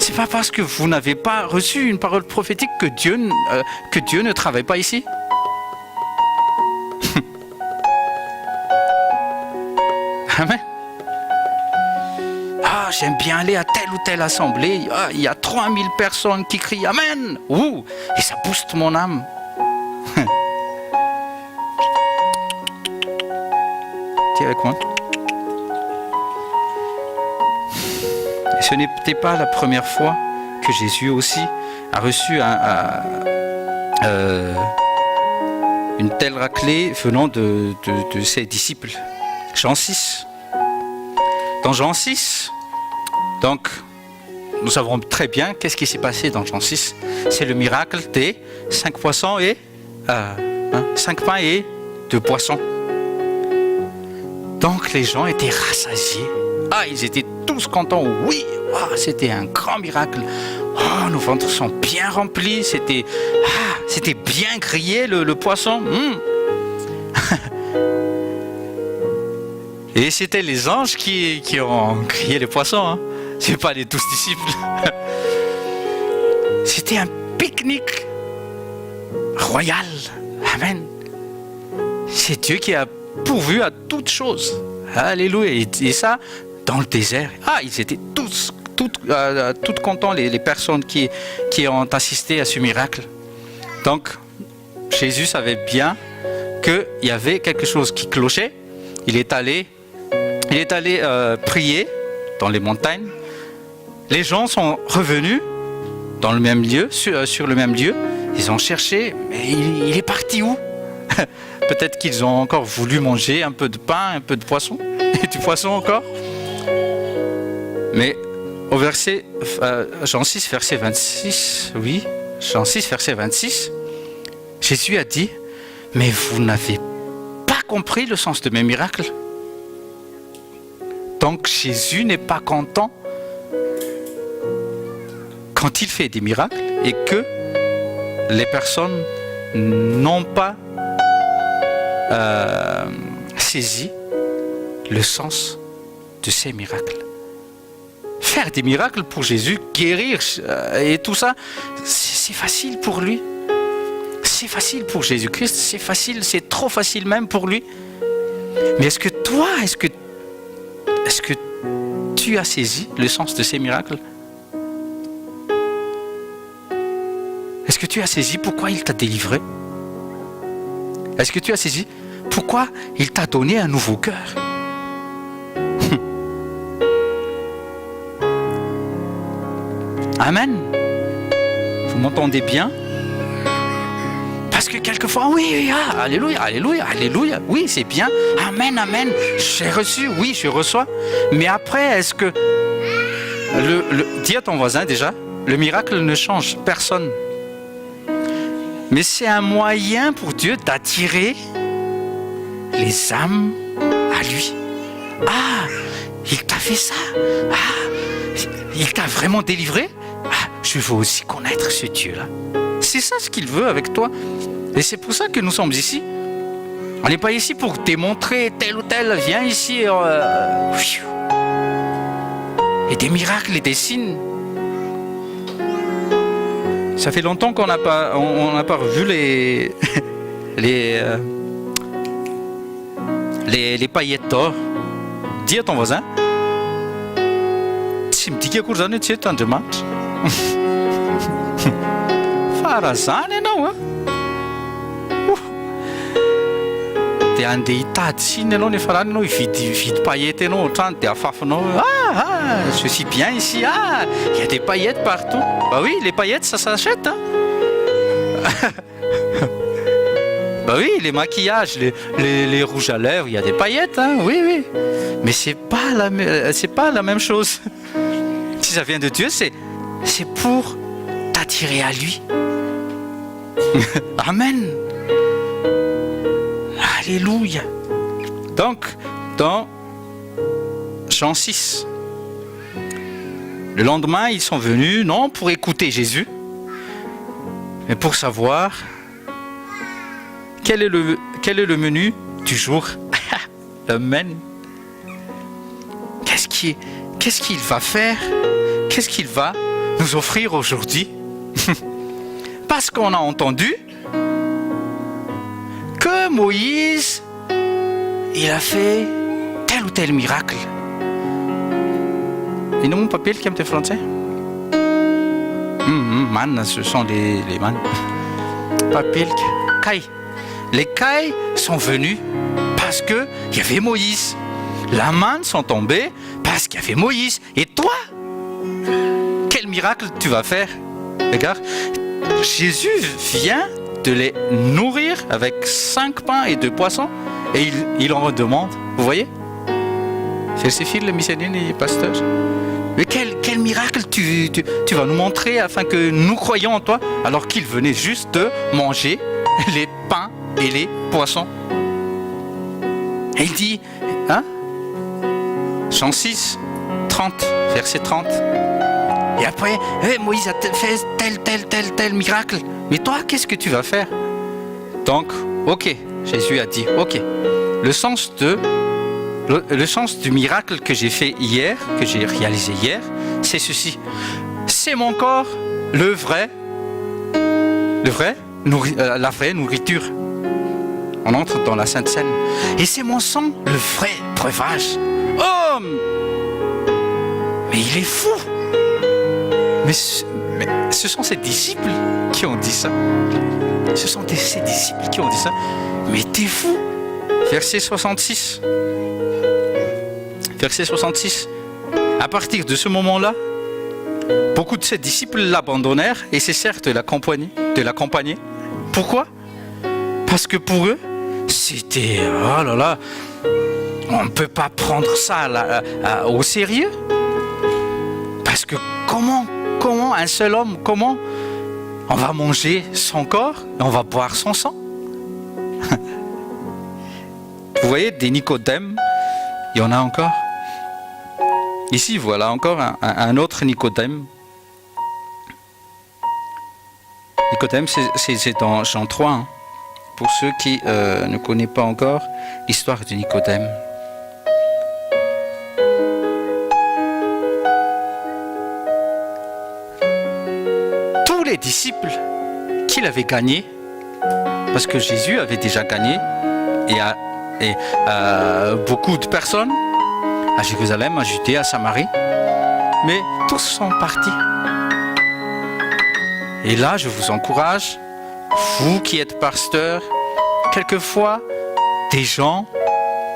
c'est pas parce que vous n'avez pas reçu une parole prophétique que Dieu ne travaille pas ici. Amen. Ah, j'aime bien aller à telle ou telle assemblée. Ah, il y a 3000 personnes qui crient Amen. Ouh, et ça booste mon âme. Tiens avec moi. Et ce n'était pas la première fois que Jésus aussi a reçu une telle raclée venant de ses disciples. Jean 6. Dans Jean 6, donc, nous savons très bien qu'est-ce qui s'est passé dans Jean 6. C'est le miracle des 5 poissons et 5 pains et 2 poissons. Donc les gens étaient rassasiés. Ah, ils étaient tous contents. Oui, c'était un grand miracle. Oh, nos ventres sont bien remplis. C'était bien grillé le poisson. Et c'était les anges qui ont grillé les poissons. Hein. C'est pas les 12 disciples. C'était un pique-nique royal. Amen. C'est Dieu qui a pourvu à toutes choses. Alléluia. Et ça, dans le désert. Ah, ils étaient tous contents, les personnes qui ont assisté à ce miracle. Donc, Jésus savait bien qu'il y avait quelque chose qui clochait. Il est allé prier dans les montagnes. Les gens sont revenus dans le même lieu, sur le même lieu. Ils ont cherché, mais il est parti où? Peut-être qu'ils ont encore voulu manger un peu de pain, un peu de poisson, et du poisson encore. Mais au verset Jean 6, verset 26, oui, Jean 6, verset 26, Jésus a dit, mais vous n'avez pas compris le sens de mes miracles. Donc Jésus n'est pas content quand il fait des miracles et que les personnes n'ont pas saisi le sens de ces miracles. Faire des miracles pour Jésus, guérir et tout ça, c'est facile pour lui. C'est facile pour Jésus-Christ, c'est facile, c'est trop facile même pour lui. Mais est-ce que tu as saisi le sens de ces miracles? Est-ce que tu as saisi pourquoi il t'a délivré? Est-ce que tu as saisi pourquoi il t'a donné un nouveau cœur? Amen. Vous m'entendez bien? Parce que quelquefois, oui, alléluia, alléluia, alléluia, oui, c'est bien, amen, amen, j'ai reçu, oui, je reçois. Mais après, est-ce que, dis à ton voisin déjà, le miracle ne change personne. Mais c'est un moyen pour Dieu d'attirer les âmes à lui. Ah, il t'a fait ça. Ah, il t'a vraiment délivré. Ah, je veux aussi connaître ce Dieu-là. C'est ça ce qu'il veut avec toi. Et c'est pour ça que nous sommes ici. On n'est pas ici pour démontrer tel ou tel. Viens ici. Et des miracles et des signes. Ça fait longtemps qu'on n'a pas revu les paillettes d'or. Dis à ton voisin. Tu me dis que tu es en demande. Farazane não, hein? Dia andeha hitady siny ianao nefa rano ianao hividy paillettes ianao ohatrany dia afafanao. Je suis bien ici. Ah, il y a des paillettes partout. Bah oui, les paillettes ça s'achète. Hein? Bah oui, les maquillages, les rouges à lèvres, il y a des paillettes. Hein? Oui, oui. Mais c'est pas la même chose. Si ça vient de Dieu, c'est pour t'attirer à lui. Amen. Alléluia. Donc, dans Jean 6, le lendemain, ils sont venus, non pour écouter Jésus, mais pour savoir quel est le menu du jour. Amen. Qu'est-ce qu'il va faire? Qu'est-ce qu'il va nous offrir aujourd'hui. Parce qu'on a entendu que Moïse, il a fait tel ou tel miracle. Et non, mon papier, qui aime tes français? Man, ce sont les man. Papier, caille. Les cailles sont venues parce qu'il y avait Moïse. La manne sont tombées parce qu'il y avait Moïse. Et toi, quel miracle tu vas faire? Regarde, Jésus vient de les nourrir avec 5 pains et 2 poissons et il en redemande. Vous voyez? C'est le missionnaire et pasteur. Mais quel miracle tu vas nous montrer afin que nous croyions en toi alors qu'il venait juste de manger les pains et les poissons. Et il dit, hein? Jean 6, 30, verset 30. Et après, Moïse a fait tel miracle. Mais toi, qu'est-ce que tu vas faire? Donc, ok, Jésus a dit, ok. Le sens du miracle que j'ai fait hier, que j'ai réalisé hier, c'est ceci. C'est mon corps, la vraie nourriture. On entre dans la Sainte Seine. Et c'est mon sang, le vrai breuvage. Oh! Mais il est fou! Mais ce sont ses disciples qui ont dit ça. Ce sont ses disciples qui ont dit ça. Mais t'es fou! Verset 66. Verset 66. À partir de ce moment-là, beaucoup de ses disciples l'abandonnèrent et cessèrent de l'accompagner. Pourquoi? Parce que pour eux, c'était... Oh là là, on ne peut pas prendre ça au sérieux. Parce que comment un seul homme, comment on va manger son corps et on va boire son sang? Vous voyez, des Nicodèmes, il y en a encore. Ici, voilà encore un autre Nicodème. Nicodème, c'est dans Jean 3, hein, pour ceux qui ne connaissent pas encore l'histoire de Nicodème. Tous les disciples qu'il avait gagnés, parce que Jésus avait déjà gagné, et beaucoup de personnes, à Jérusalem, à Judée, à Samarie, mais tous sont partis. Et là, je vous encourage, vous qui êtes pasteurs, quelquefois, des gens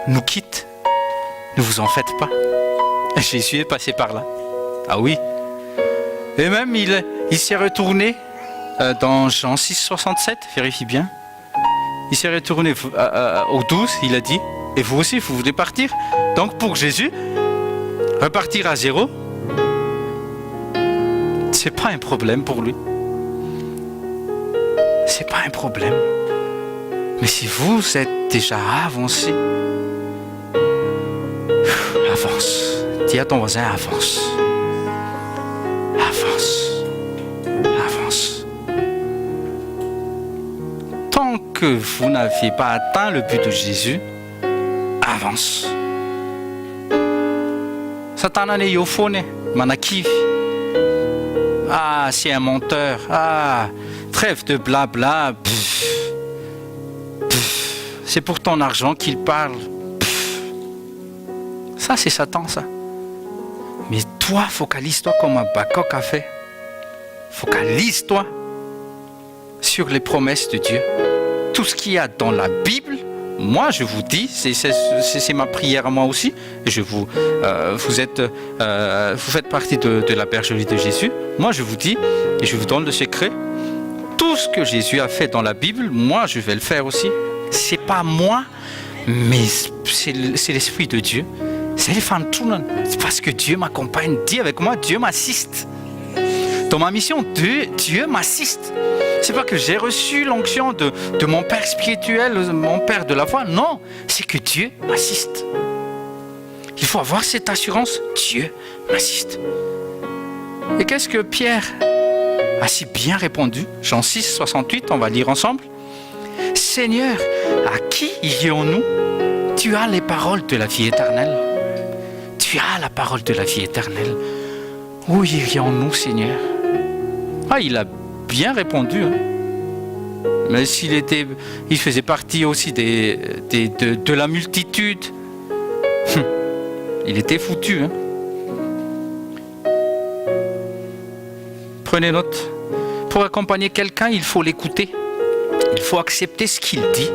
nous quittent. Ne vous en faites pas. Jésus est passé par là. Ah oui. Et même, il s'est retourné dans Jean 6, 67, vérifie bien. Il s'est retourné aux 12, il a dit, et vous aussi, vous voulez partir? Donc pour Jésus, repartir à zéro, c'est pas un problème pour lui. C'est pas un problème. Mais si vous êtes déjà avancé, avance. Dis à ton voisin, avance. Avance. Avance. Tant que vous n'avez pas atteint le but de Jésus, avance. Satan est yophone, manakiv. Ah, c'est un menteur. Ah, trêve de blabla. C'est pour ton argent qu'il parle. Ça, c'est Satan, ça. Mais toi, focalise-toi comme un Habakkuk a fait. Focalise-toi sur les promesses de Dieu. Tout ce qu'il y a dans la Bible, moi, je vous dis, c'est ma prière à moi aussi. Vous faites partie de la bergerie de Jésus. Moi, je vous dis, et je vous donne le secret, tout ce que Jésus a fait dans la Bible, moi, je vais le faire aussi. C'est pas moi, mais c'est l'Esprit de Dieu. C'est parce que Dieu m'accompagne. Dis avec moi, Dieu m'assiste. Dans ma mission, Dieu m'assiste. C'est pas que j'ai reçu l'onction de mon Père spirituel, mon Père de la foi. Non, c'est que Dieu m'assiste. Il faut avoir cette assurance. Dieu m'assiste. Et qu'est-ce que Pierre a si bien répondu? Jean 6, 68, on va lire ensemble. Seigneur, à qui irions-nous? Tu as les paroles de la vie éternelle. Tu as la parole de la vie éternelle. Où irions-nous, Seigneur? Ah, il a bien répondu. Hein. Mais il faisait partie aussi de la multitude. Il était foutu. Hein. Prenez note. Pour accompagner quelqu'un, il faut l'écouter. Il faut accepter ce qu'il dit.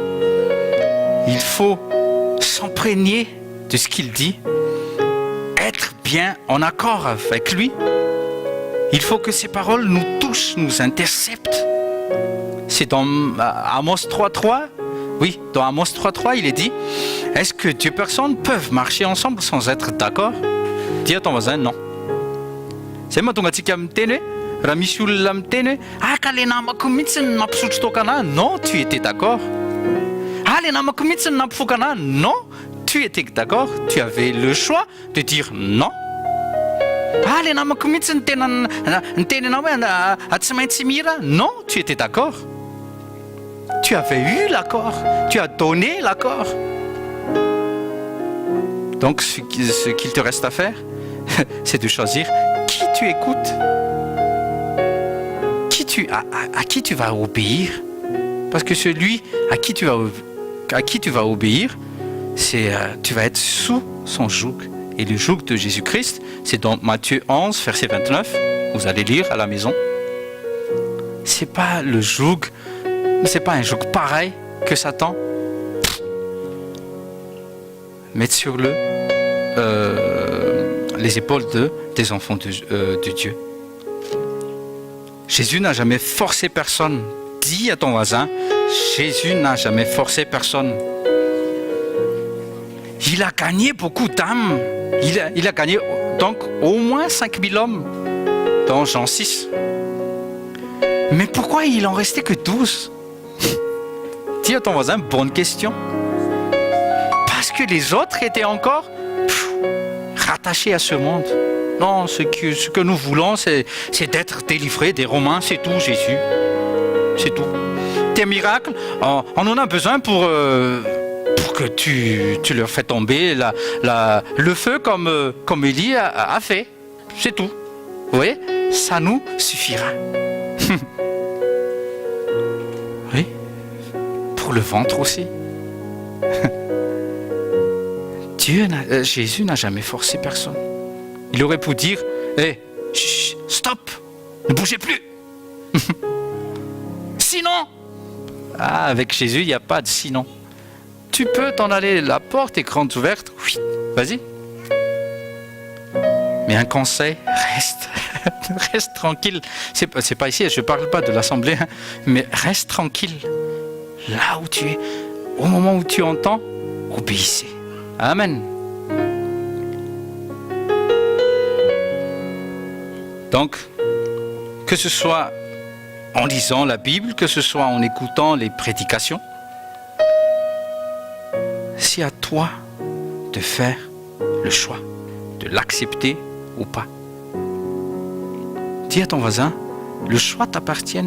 Il faut s'imprégner de ce qu'il dit. Être bien en accord avec lui. Il faut que ces paroles nous touchent, nous interceptent. C'est dans Amos 3.3. Oui, dans Amos 3.3, il est dit, est-ce que deux personnes peuvent marcher ensemble sans être d'accord? Dis à ton voisin, non. C'est moi, ton gars, non, tu étais d'accord. Non, tu étais d'accord. Tu avais le choix de dire non. Non, tu étais d'accord. Tu avais eu l'accord. Tu as donné l'accord. Donc, ce qu'il te reste à faire, c'est de choisir qui tu écoutes. À qui tu vas obéir. Parce que celui à qui tu vas obéir, tu vas être sous son joug. Et le joug de Jésus-Christ, c'est dans Matthieu 11, verset 29. Vous allez lire à la maison. C'est pas le joug, c'est pas un joug pareil que Satan. Mettre sur les épaules des enfants de Dieu. Jésus n'a jamais forcé personne. Dis à ton voisin, Jésus n'a jamais forcé personne. Il a gagné beaucoup d'âmes. Il a gagné donc au moins 5000 hommes dans Jean 6. Mais pourquoi il en restait que 12? Dis à ton voisin, bonne question. Parce que les autres étaient encore rattachés à ce monde. Non, ce que nous voulons, c'est d'être délivrés des Romains, c'est tout, Jésus. C'est tout. Tes miracles, on en a besoin pour que tu leur fais tomber le feu comme Élie a fait. C'est tout. Vous voyez, ça nous suffira. Oui, pour le ventre aussi. Jésus n'a jamais forcé personne. Il aurait pu dire, hey, stop, ne bougez plus. Sinon, avec Jésus, il n'y a pas de sinon. Tu peux t'en aller, la porte est grande ouverte, oui, vas-y. Mais un conseil, reste tranquille. C'est pas ici, je ne parle pas de l'assemblée, hein, mais reste tranquille. Là où tu es, au moment où tu entends, obéissez. Amen. Donc, que ce soit en lisant la Bible, que ce soit en écoutant les prédications, c'est à toi de faire le choix, de l'accepter ou pas. Dis à ton voisin, le choix t'appartient.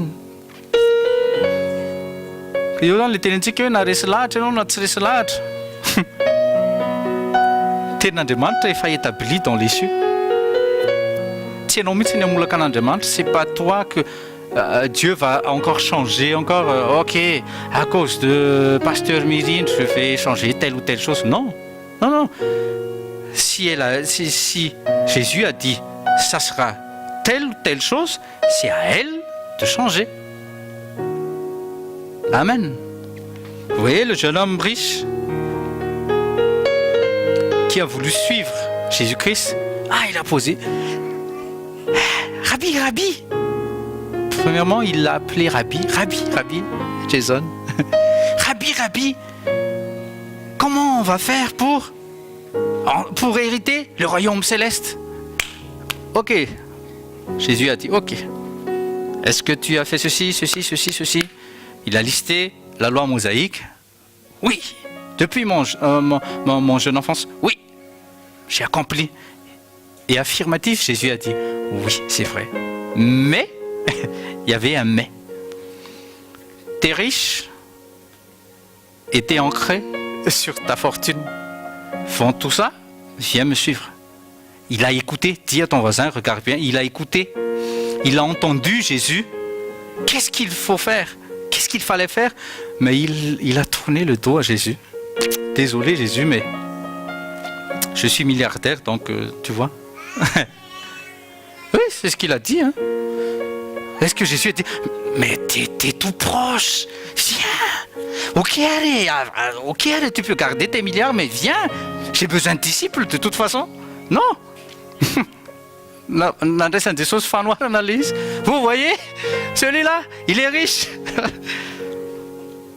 Tenin'Andriamanitra efa établi dans les cieux. C'est pas toi que Dieu va encore changer, ok, à cause de Pasteur Myrine, je vais changer telle ou telle chose. Non. Si Jésus a dit, ça sera telle ou telle chose, c'est à elle de changer. Amen. Vous voyez le jeune homme riche qui a voulu suivre Jésus-Christ, il a posé Rabbi. Premièrement, il l'a appelé Rabbi, Jason. Rabbi, comment on va faire pour hériter le royaume céleste? Ok. Jésus a dit, ok. Est-ce que tu as fait ceci? Il a listé la loi mosaïque. Oui. Depuis mon jeune enfance, oui. J'ai accompli. Et affirmatif, Jésus a dit, oui, c'est vrai. Mais, il y avait un mais. T'es riche et t'es ancré sur ta fortune. Vends tout ça, viens me suivre. Il a écouté, dis à ton voisin, regarde bien, il a écouté. il a entendu Jésus. Qu'est-ce qu'il faut faire? Qu'est-ce qu'il fallait faire? Mais il a tourné le dos à Jésus. Désolé Jésus, mais je suis milliardaire, donc tu vois. Oui, c'est ce qu'il a dit. Hein. Est-ce que Jésus a dit, mais t'es tout proche, viens. Ok, allez, tu peux garder tes milliards, mais viens. J'ai besoin de disciples de toute façon. Non. Vous voyez, celui-là, il est riche.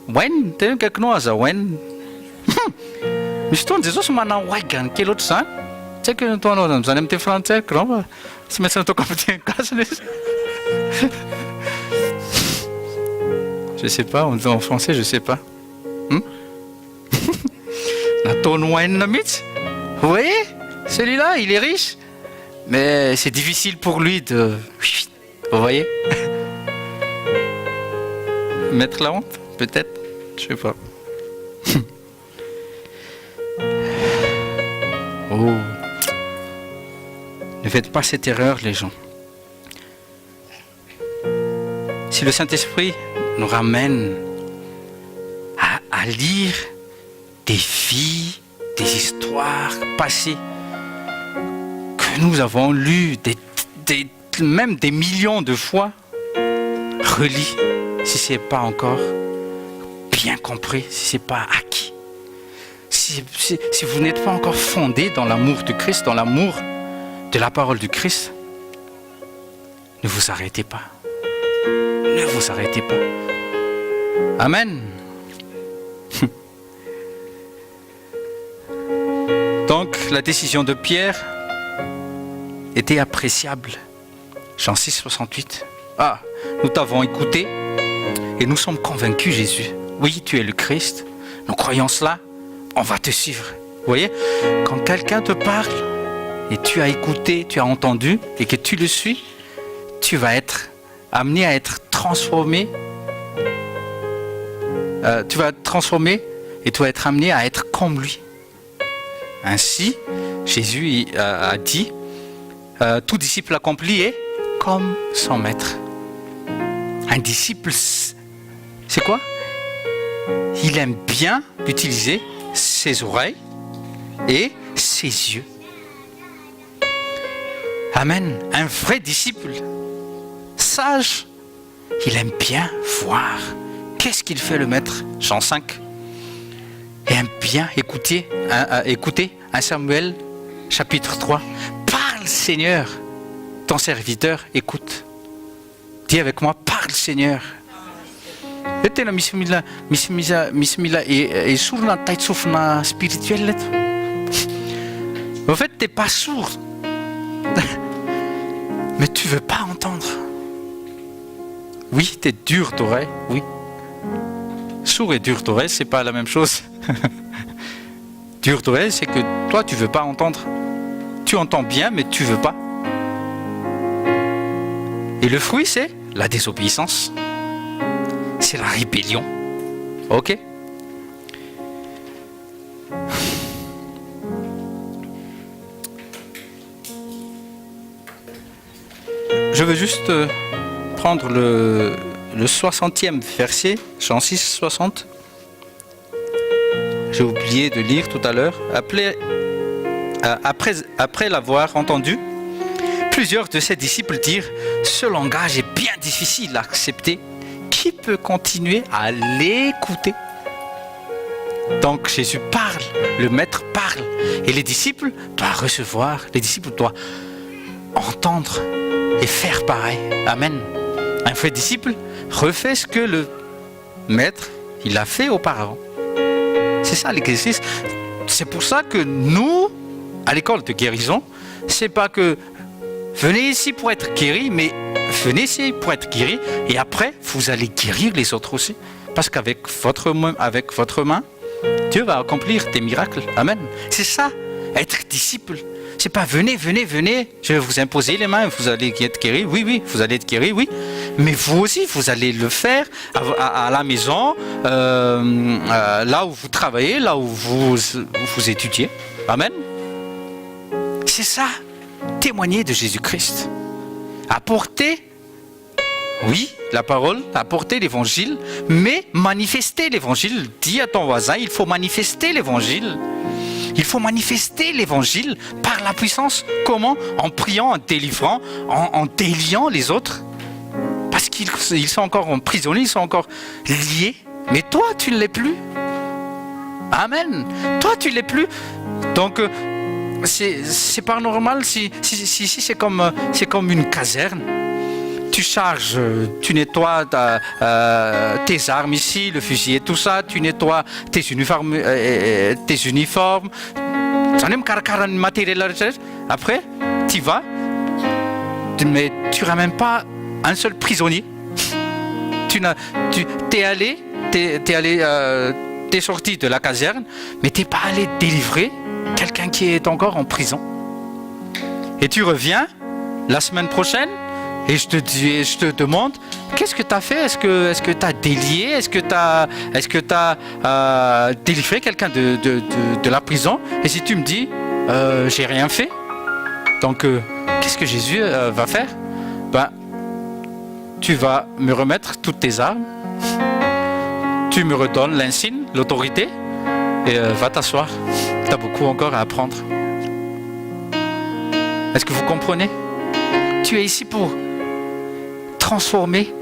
Wen, t'es quelque chose, wen. Mais je te dis, c'est maintenant wagon, quel autre ça? C'est que toi, nous allons te français, comment? C'est maintenant ton compagnie casse. Je sais pas, on dit en français, je sais pas. Vous voyez, celui-là, il est riche, mais c'est difficile pour lui de... Vous voyez? Mettre la honte, peut-être, je sais pas. Oh. Ne faites pas cette erreur, les gens. Si le Saint-Esprit nous ramène à lire des vies, des histoires passées que nous avons lues même des millions de fois, relis si ce n'est pas encore bien compris, si ce n'est pas acquis. Si vous n'êtes pas encore fondé dans l'amour du Christ, dans l'amour de la parole du Christ, ne vous arrêtez pas. Ne vous arrêtez pas. Amen. Donc, la décision de Pierre était appréciable. Jean 6, 68. Ah, nous t'avons écouté et nous sommes convaincus, Jésus. Oui, tu es le Christ. Nous croyons cela. On va te suivre. Vous voyez, quand quelqu'un te parle et tu as écouté, tu as entendu et que tu le suis, tu vas être amené à être transformé. Tu vas être transformé et tu vas être amené à être comme lui. Ainsi, Jésus a dit, tout disciple accompli est comme son maître. Un disciple, c'est quoi? Il aime bien utiliser ses oreilles et ses yeux. Amen. Un vrai disciple sage, il aime bien voir. Qu'est-ce qu'il fait le maître? Jean 5. Et aime bien écouter 1 Samuel chapitre 3. Parle Seigneur, ton serviteur écoute. Dis avec moi, parle Seigneur. Spirituel. En fait, tu n'es pas sourd. Mais tu ne veux pas entendre. Oui, tu es dur d'oreille, oui. Sourd et dur d'oreille, ce n'est pas la même chose. Dur d'oreille, c'est que toi, tu ne veux pas entendre. Tu entends bien, mais tu ne veux pas. Et le fruit, c'est la désobéissance. C'est la rébellion. Ok? Je veux juste prendre le 60e verset, Jean 6, 60. J'ai oublié de lire tout à l'heure. Après l'avoir entendu, plusieurs de ses disciples dirent « Ce langage est bien difficile à accepter. Qui peut continuer à l'écouter ?» Donc Jésus parle, le maître parle, et les disciples doivent recevoir, les disciples doivent entendre et faire pareil. Amen. Un vrai disciple refait ce que le maître il a fait auparavant. C'est ça l'exercice. C'est pour ça que nous, à l'école de guérison, c'est pas que venez ici pour être guéri, mais venez ici pour être guéri et après vous allez guérir les autres aussi. Parce qu'avec votre main, Dieu va accomplir des miracles. Amen. C'est ça, être disciple. C'est pas venez, je vais vous imposer les mains, vous allez être guéri. Oui, vous allez être guéri, oui. Mais vous aussi, vous allez le faire à la maison, là où vous travaillez, là où vous étudiez. Amen. C'est ça, témoigner de Jésus-Christ. Apporter Oui, la parole, apporter l'évangile, mais manifester l'évangile. Dis à ton voisin, il faut manifester l'évangile. Il faut manifester l'évangile par la puissance. Comment? En priant, en délivrant, en déliant les autres. Parce qu'ils sont encore emprisonnés, ils sont encore liés. Mais toi, tu ne l'es plus. Amen. Toi, tu ne l'es plus. Donc, c'est pas normal si c'est comme une caserne. Tu charges, tu nettoies tes armes ici, le fusil et tout ça, tu nettoies tes uniformes. Après, tu vas, mais tu ramènes pas un seul prisonnier. T'es sorti de la caserne, mais t'es pas allé délivrer quelqu'un qui est encore en prison. Et tu reviens la semaine prochaine. Et je te demande, qu'est-ce que tu as fait? Est-ce que tu as délié? Est-ce que tu as délivré quelqu'un de la prison? Et si tu me dis, j'ai rien fait, donc qu'est-ce que Jésus va faire? Ben, tu vas me remettre toutes tes armes, tu me redonnes l'insigne, l'autorité, et va t'asseoir. Tu as beaucoup encore à apprendre. Est-ce que vous comprenez? Tu es ici pour transformer,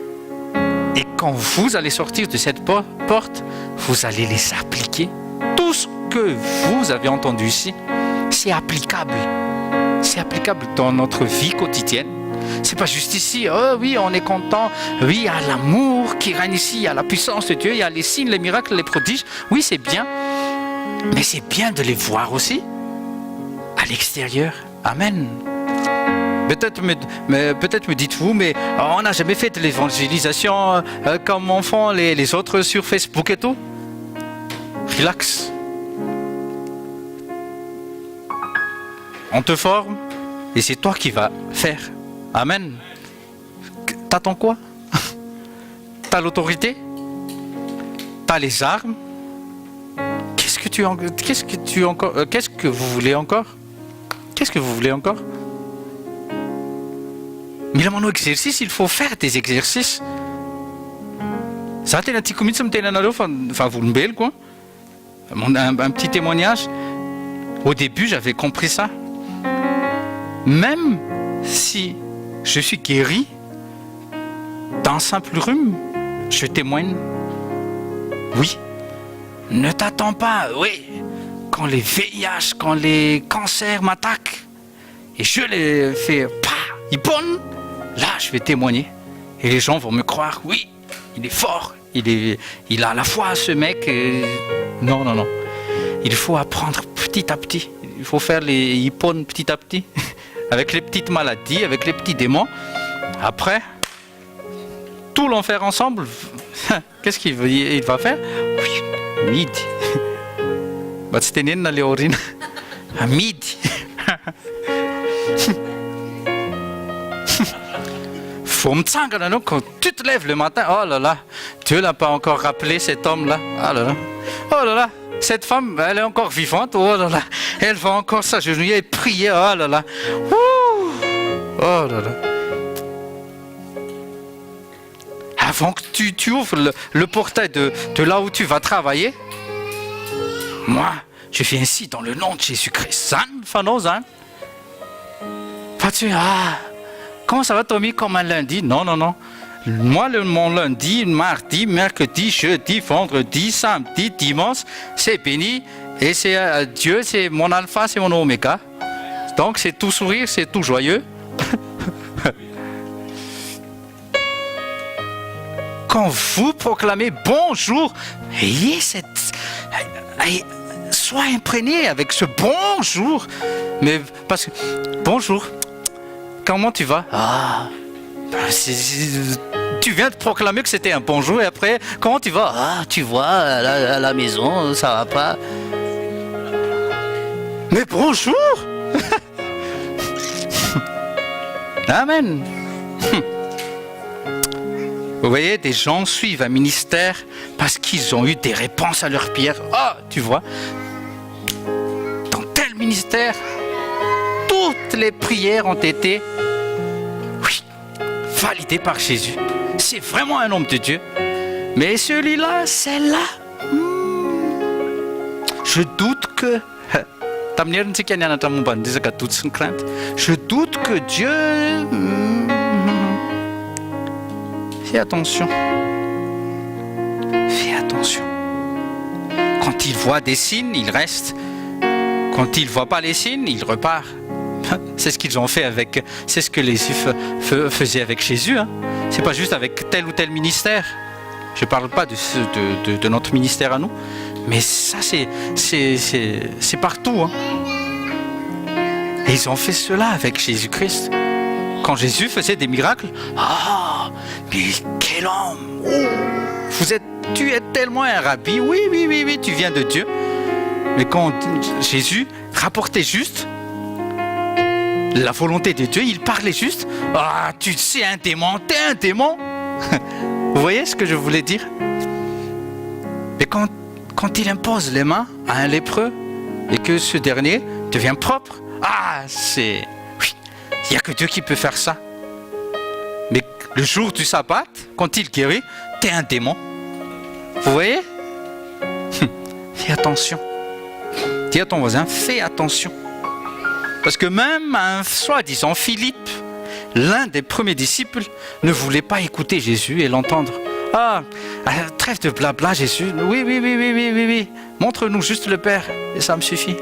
et quand vous allez sortir de cette porte, vous allez les appliquer. Tout ce que vous avez entendu ici, c'est applicable dans notre vie quotidienne. C'est pas juste ici, oh oui, on est content, oui, il y a l'amour qui règne ici, il y a la puissance de Dieu, il y a les signes, les miracles, les prodiges. Oui, c'est bien, mais c'est bien de les voir aussi à l'extérieur. Amen. Peut-être me dites-vous, mais on n'a jamais fait de l'évangélisation comme en font les autres sur Facebook et tout. Relax. On te forme et c'est toi qui vas faire. Amen. T'attends quoi? T'as l'autorité? T'as les armes? Qu'est-ce que vous voulez encore? Qu'est-ce que vous voulez encore? Mais mon exercice, il faut faire des exercices. Ça a été un petit témoignage. Au début, j'avais compris ça. Même si je suis guéri d'un simple rhume, je témoigne. Oui. Ne t'attends pas, oui. Quand les VIH, quand les cancers m'attaquent, et je les fais, ils ponnent. Là, je vais témoigner. Et les gens vont me croire, oui, il est fort. Il a la foi, ce mec. Non. Il faut apprendre petit à petit. Il faut faire les hippons petit à petit. Avec les petites maladies, avec les petits démons. Après, tout l'enfer ensemble. Qu'est-ce qu'il va faire? Oui, midi. À midi. Quand tu te lèves le matin, oh là là, Dieu n'a pas encore rappelé cet homme-là. Oh là là, cette femme, elle est encore vivante. Oh là là, elle va encore s'agenouiller et prier. Oh là là, oh là là. Avant que tu ouvres le portail de là où tu vas travailler, moi, je fais ainsi dans le nom de Jésus-Christ. Comment ça va, Tommy, comme un lundi? Non. Moi, mon lundi, mardi, mercredi, jeudi, vendredi, samedi, dimanche, c'est béni. Et c'est Dieu, c'est mon alpha, c'est mon oméga. Donc, c'est tout sourire, c'est tout joyeux. Quand vous proclamez bonjour, sois imprégné avec ce bonjour. Mais parce que, bonjour. Comment tu vas? Tu viens de proclamer que c'était un bonjour et après, comment tu vas? Tu vois, à la maison, ça va pas. Mais bonjour. Amen. Vous voyez, des gens suivent un ministère parce qu'ils ont eu des réponses à leurs prières. Tu vois, dans tel ministère, toutes les prières ont été validées par Jésus. c'est vraiment un homme de Dieu. Mais celui-là, celle-là, je doute que... Je doute que Dieu... Fais attention. Fais attention. Quand il voit des signes, il reste. Quand il ne voit pas les signes, il repart. C'est ce qu'ils ont fait avec... C'est ce que les Juifs faisaient avec Jésus. Hein. Ce n'est pas juste avec tel ou tel ministère. Je ne parle pas de notre ministère à nous. Mais ça, c'est partout. Hein. Et ils ont fait cela avec Jésus-Christ. Quand Jésus faisait des miracles, ah, mais quel homme! Oh, tu es tellement un rabbi, oui, tu viens de Dieu. Mais quand Jésus rapportait juste la volonté de Dieu, il parlait juste, ah, tu sais, t'es un démon. Vous voyez ce que je voulais dire? Mais quand il impose les mains à un lépreux et que ce dernier devient propre, ah, c'est... Oui, il n'y a que Dieu qui peut faire ça. Mais le jour du sabbat, quand il guérit, t'es un démon. Vous voyez? Fais attention. Dis à ton voisin, fais attention. Parce que même un soi-disant Philippe, l'un des premiers disciples, ne voulait pas écouter Jésus et l'entendre. Ah, trêve de blabla, Jésus. Oui. Montre-nous juste le Père et ça me suffit.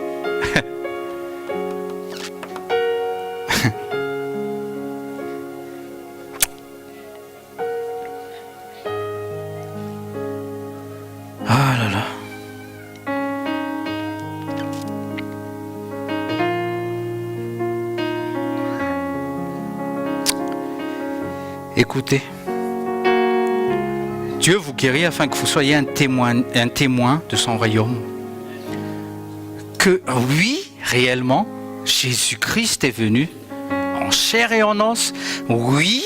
Ah là là. Écoutez. Dieu vous guérit afin que vous soyez un témoin de son royaume. Que oui, réellement, Jésus-Christ est venu en chair et en os. Oui,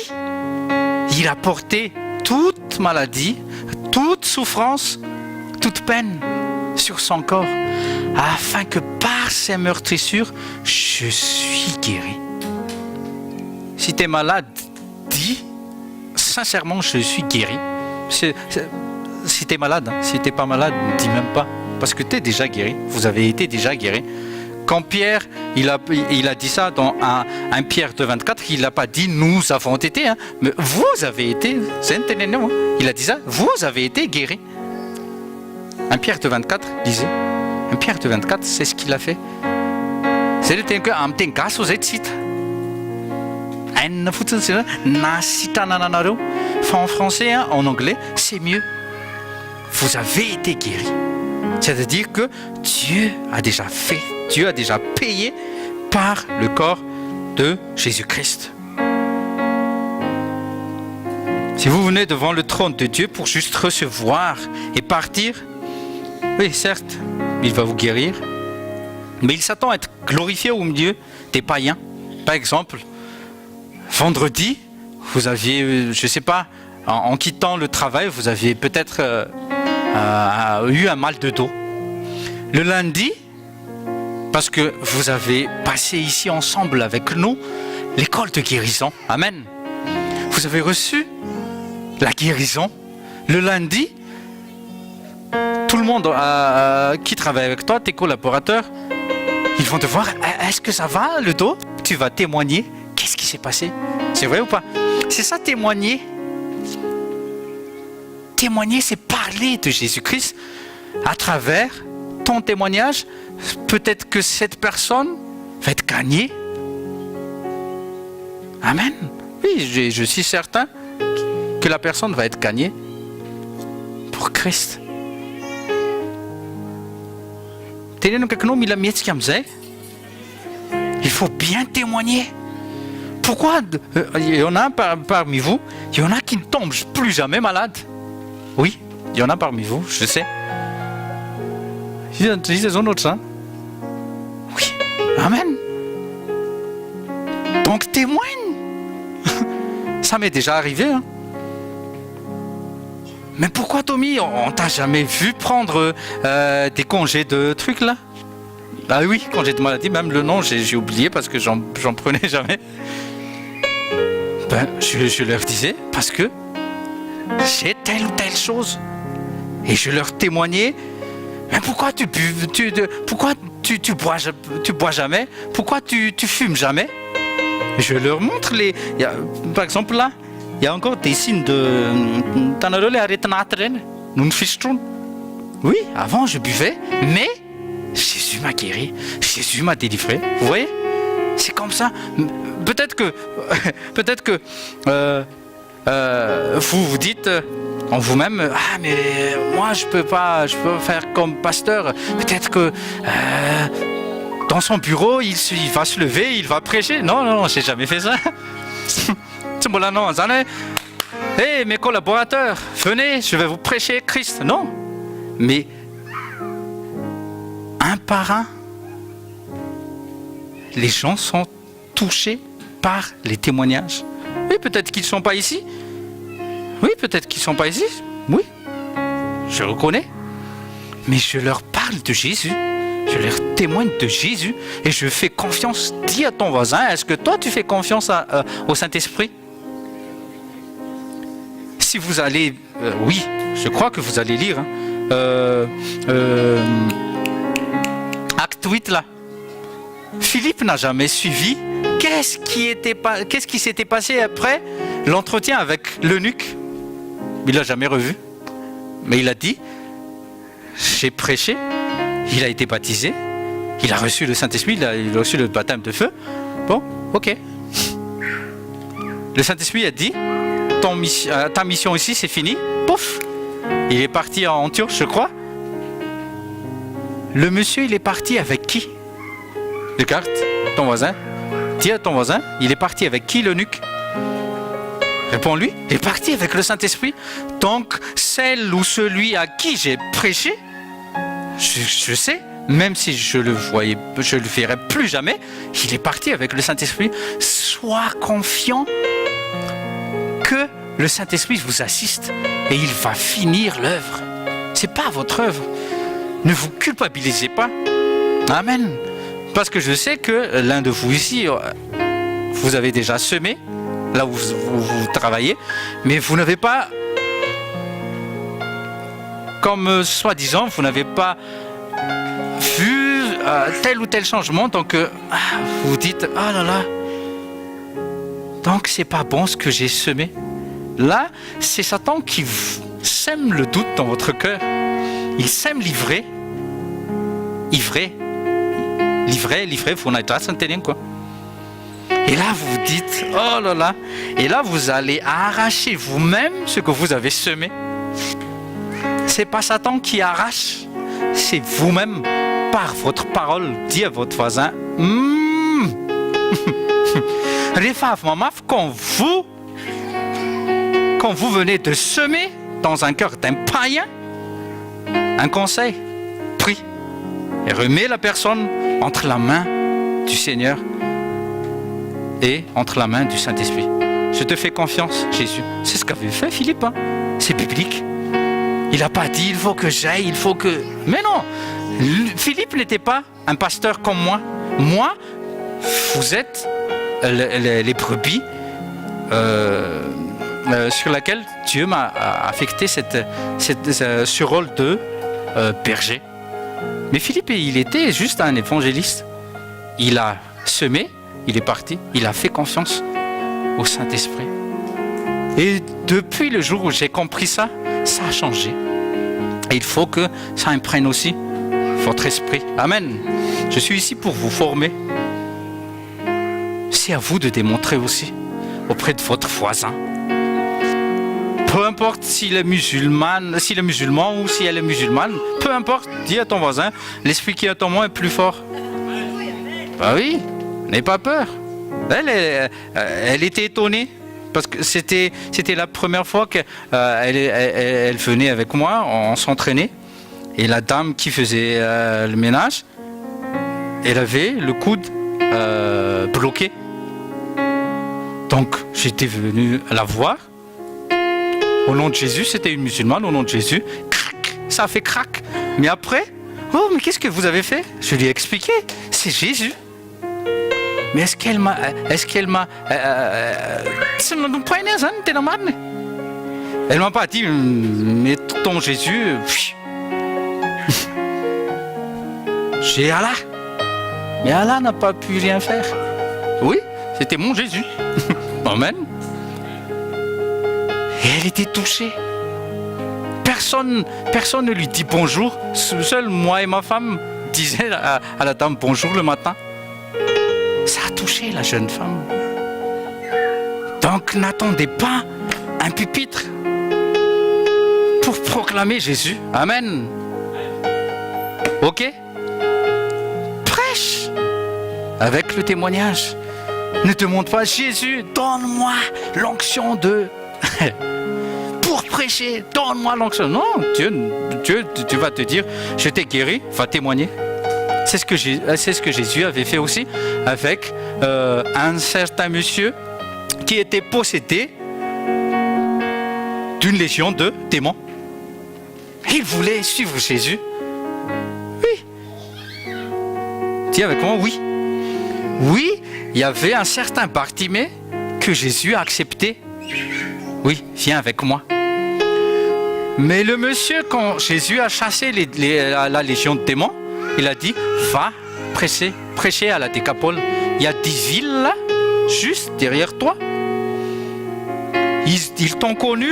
il a porté toute maladie, toute souffrance, toute peine sur son corps, afin que par ses meurtrissures, je suis guéri. Si tu es malade, dis sincèrement, je suis guéri. Si tu es malade, si tu n'es pas malade, ne dis même pas. Parce que tu es déjà guéri. Vous avez été déjà guéri. Quand Pierre, il a dit ça dans 1 Pierre 2,24, il n'a pas dit nous avons été, hein, mais vous avez été. Il a dit ça, vous avez été guéri. 1 Pierre 2,24 disait. 1 Pierre 2,24, c'est ce qu'il a fait. C'est le temps que amten gas aux études. En français, hein, en anglais, c'est mieux. Vous avez été guéri. C'est-à-dire que Dieu a déjà fait, Dieu a déjà payé par le corps de Jésus-Christ. Si vous venez devant le trône de Dieu pour juste recevoir et partir, oui, certes, il va vous guérir, mais il s'attend à être glorifié au milieu des païens. Par exemple, vendredi, vous aviez, je ne sais pas, en quittant le travail, vous aviez peut-être eu un mal de dos. Le lundi, parce que vous avez passé ici ensemble avec nous l'école de guérison. Amen. Vous avez reçu la guérison. Le lundi, tout le monde qui travaille avec toi, tes collaborateurs, ils vont te voir. Est-ce que ça va le dos? Tu vas témoigner. Qu'est-ce qui s'est passé? C'est vrai ou pas? C'est ça, témoigner. Témoigner, c'est parler de Jésus-Christ à travers ton témoignage. Peut-être que cette personne va être gagnée. Amen. Oui, je suis certain que la personne va être gagnée pour Christ. Il faut bien témoigner. Pourquoi il y en a parmi vous, il y en a qui ne tombent plus jamais malades. Oui, il y en a parmi vous, je sais. Oui, amen. Donc témoigne. Ça m'est déjà arrivé. Hein. Mais pourquoi, Tommy, on t'a jamais vu prendre des congés de trucs là? Ah oui, congé de maladie, même le nom, j'ai oublié parce que j'en prenais jamais. Ben, je leur disais, parce que j'ai telle ou telle chose. Et je leur témoignais, mais pourquoi tu bois jamais? Pourquoi tu fumes jamais? Je leur montre par exemple là, il y a encore des signes de oui, avant je buvais, mais Jésus m'a guéri, Jésus m'a délivré. Vous voyez? C'est comme ça. Peut-être que vous vous dites en vous-même, ah mais moi je peux faire comme pasteur. Peut-être que dans son bureau il va se lever, il va prêcher. Non, j'ai jamais fait ça. C'est bon là, non. Hey, mes collaborateurs, venez, je vais vous prêcher Christ. Non, mais un par un, les gens sont touchés par les témoignages. Oui, peut-être qu'ils ne sont pas ici. Oui, peut-être qu'ils ne sont pas ici. Oui, je reconnais. Mais je leur parle de Jésus. Je leur témoigne de Jésus. Et je fais confiance. Dis à ton voisin, est-ce que toi tu fais confiance au Saint-Esprit? Si vous allez... oui, je crois que vous allez lire. Acte 8 là. Philippe n'a jamais suivi. Qu'est-ce qui s'était passé après l'entretien avec l'eunuque? Il l'a jamais revu. Mais il a dit, j'ai prêché, il a été baptisé, il a reçu le Saint-Esprit, il a reçu le baptême de feu. Bon, ok. Le Saint-Esprit a dit, ta mission ici c'est fini. Pouf, il est parti à Antioche, je crois. Le monsieur, il est parti avec qui? Regarde ton voisin. Dis à ton voisin, il est parti avec qui l'eunuque? Réponds-lui, il est parti avec le Saint-Esprit. Donc, celle ou celui à qui j'ai prêché, je sais, même si je le verrai plus jamais, il est parti avec le Saint-Esprit. Sois confiant que le Saint-Esprit vous assiste et il va finir l'œuvre. C'est pas votre œuvre. Ne vous culpabilisez pas. Amen. Parce que je sais que l'un de vous ici, vous avez déjà semé, là où vous travaillez, mais vous n'avez pas, comme soi-disant, vous n'avez pas vu tel ou tel changement, donc vous vous dites, ah là là, donc c'est pas bon ce que j'ai semé. Là, c'est Satan qui sème le doute dans votre cœur. Il sème livrer, vous n'avez pas s'entendre quoi. Et là, vous vous dites, oh là là, et là, vous allez arracher vous-même ce que vous avez semé. C'est pas Satan qui arrache, c'est vous-même, par votre parole. Dis à votre voisin, quand vous venez de semer dans un cœur d'un païen, un conseil, prie et remets la personne entre la main du Seigneur et entre la main du Saint-Esprit. Je te fais confiance, Jésus. C'est ce qu'avait fait Philippe. C'est biblique. Il n'a pas dit, il faut que j'aille, il faut que... Mais non, Philippe n'était pas un pasteur comme moi. Moi, vous êtes les brebis sur laquelle Dieu m'a affecté ce rôle de berger. Mais Philippe, il était juste un évangéliste. Il a semé, il est parti, il a fait confiance au Saint-Esprit. Et depuis le jour où j'ai compris ça, ça a changé. Et il faut que ça imprègne aussi votre esprit. Amen. Je suis ici pour vous former. C'est à vous de démontrer aussi auprès de votre voisin. Peu importe s'il est musulman ou si elle est musulmane, peu importe, dis à ton voisin, l'esprit qui est en moi est plus fort. Bah oui, n'aie pas peur. Elle était étonnée parce que c'était la première fois qu'elle venait avec moi, on s'entraînait. Et la dame qui faisait le ménage, elle avait le coude bloqué. Donc j'étais venu la voir. Au nom de Jésus, c'était une musulmane, au nom de Jésus, crac, ça a fait crac. Mais après, oh, mais qu'est-ce que vous avez fait? Je lui ai expliqué, c'est Jésus. Mais est-ce qu'elle m'a... Elle m'a pas dit, mais ton Jésus, j'ai Allah. Mais Allah n'a pas pu rien faire. Oui, c'était mon Jésus. Amen. Et elle était touchée. Personne ne lui dit bonjour. Seul moi et ma femme disaient à la dame bonjour le matin. Ça a touché la jeune femme. Donc n'attendez pas un pupitre pour proclamer Jésus. Amen. Ok? Prêche avec le témoignage. Ne demande pas Jésus, donne-moi l'onction de... pour prêcher, donne-moi l'onction. Non, Dieu, tu vas te dire, je t'ai guéri, va témoigner. C'est ce que Jésus avait fait aussi avec un certain monsieur qui était possédé d'une légion de démons. Il voulait suivre Jésus. Oui. Dis avec moi, oui. Oui, il y avait un certain Bartimée que Jésus a accepté. Oui, viens avec moi. Mais le monsieur, quand Jésus a chassé la légion de démons, il a dit, va prêcher à la Décapole. Il y a 10 villes là, juste derrière toi. Ils t'ont connu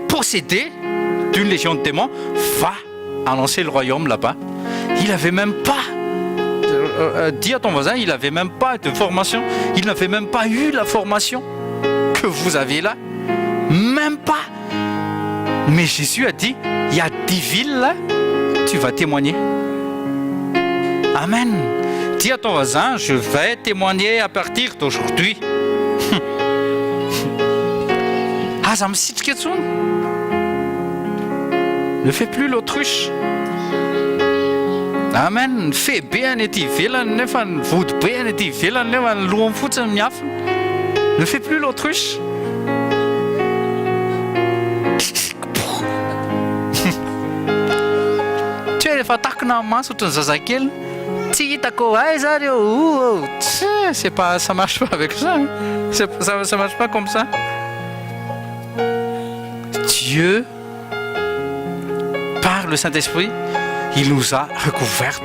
possédé d'une légion de démons. Va annoncer le royaume là-bas. Il n'avait même pas, dis à ton voisin, il n'avait même pas de formation. Il n'avait même pas eu la formation que vous avez là. Même pas. Mais Jésus a dit, il y a 10 villes là, tu vas témoigner. Amen. Dis à ton voisin, je vais témoigner à partir d'aujourd'hui. Ah, ça me cite quelque chose. Ne fais plus l'autruche. Amen. Fais bien et tu fais la neuf en foot, bien et tu fais la neuf en loup en foot, ne fais plus l'autruche. Tu es fait tac na main sur ton zazakil. C'est pas, ça marche pas avec ça. Ça marche pas comme ça. Dieu, par le Saint-Esprit, il nous a recouverts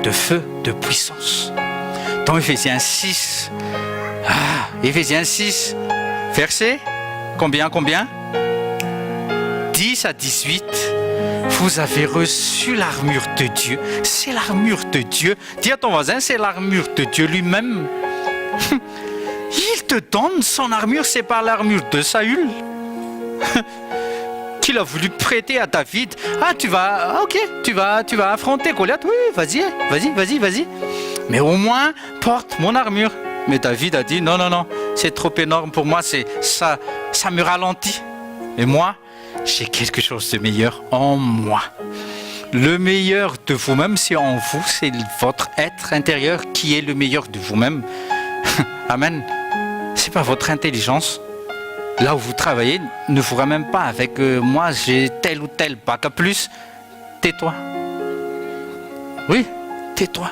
de feu, de puissance. Dans Éphésiens 6, Éphésiens 6, verset, combien 10 à 18. Vous avez reçu l'armure de Dieu. C'est l'armure de Dieu. Dis à ton voisin, c'est l'armure de Dieu lui-même. Il te donne son armure, c'est pas l'armure de Saül qu'il a voulu prêter à David. Ah, tu vas affronter Goliath. Oui, vas-y. Mais au moins, porte mon armure. Mais David a dit, non, c'est trop énorme pour moi, ça me ralentit. Et moi, j'ai quelque chose de meilleur en moi. Le meilleur de vous-même, c'est en vous, c'est votre être intérieur qui est le meilleur de vous-même. Amen. C'est pas votre intelligence. Là où vous travaillez ne vous ramène pas avec moi, j'ai tel ou tel bac à plus. Tais-toi. Oui, tais-toi.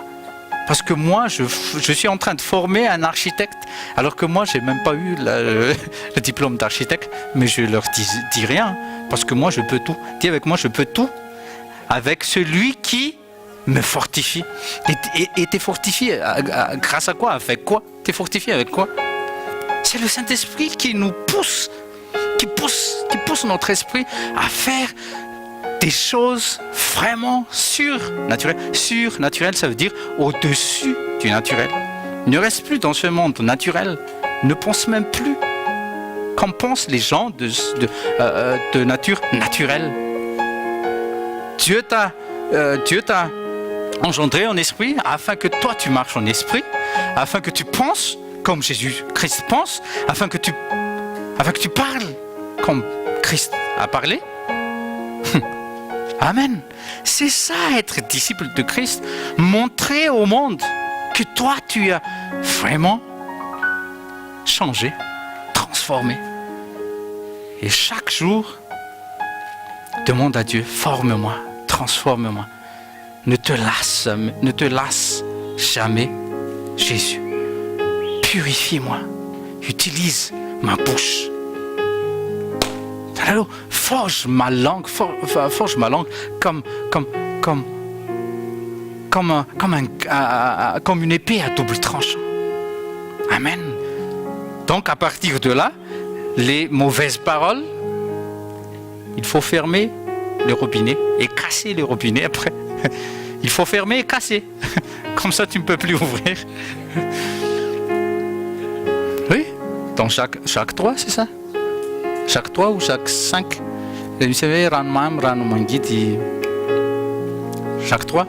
Parce que moi, je suis en train de former un architecte, alors que moi, j'ai même pas eu le diplôme d'architecte, mais je leur dis rien, parce que moi, je peux tout. Dis avec moi, je peux tout, avec celui qui me fortifie. Et t'es fortifié grâce à quoi? Avec quoi? T'es fortifié avec quoi? C'est le Saint-Esprit qui nous pousse, qui pousse notre esprit à faire des choses vraiment surnaturelles. Surnaturel, ça veut dire au-dessus du naturel. Ne reste plus dans ce monde naturel. Ne pense même plus comme pensent les gens de nature naturelle. Dieu t'a engendré en esprit afin que toi tu marches en esprit, afin que tu penses comme Jésus-Christ pense, afin que tu parles comme Christ a parlé. Amen. C'est ça être disciple de Christ. Montrer au monde que toi tu as vraiment changé, transformé. Et chaque jour, demande à Dieu, forme-moi, transforme-moi. Ne te lasse jamais, Jésus. Purifie-moi. Utilise ma bouche. Dans Alors, forge ma langue comme une épée à double tranchant. Amen. Donc, à partir de là, les mauvaises paroles, il faut fermer le robinet et casser le robinet après. Il faut fermer et casser. Comme ça, tu ne peux plus ouvrir. Oui, dans chaque 3, c'est ça? Chaque 3 ou chaque 5? Vous savez, chaque 3,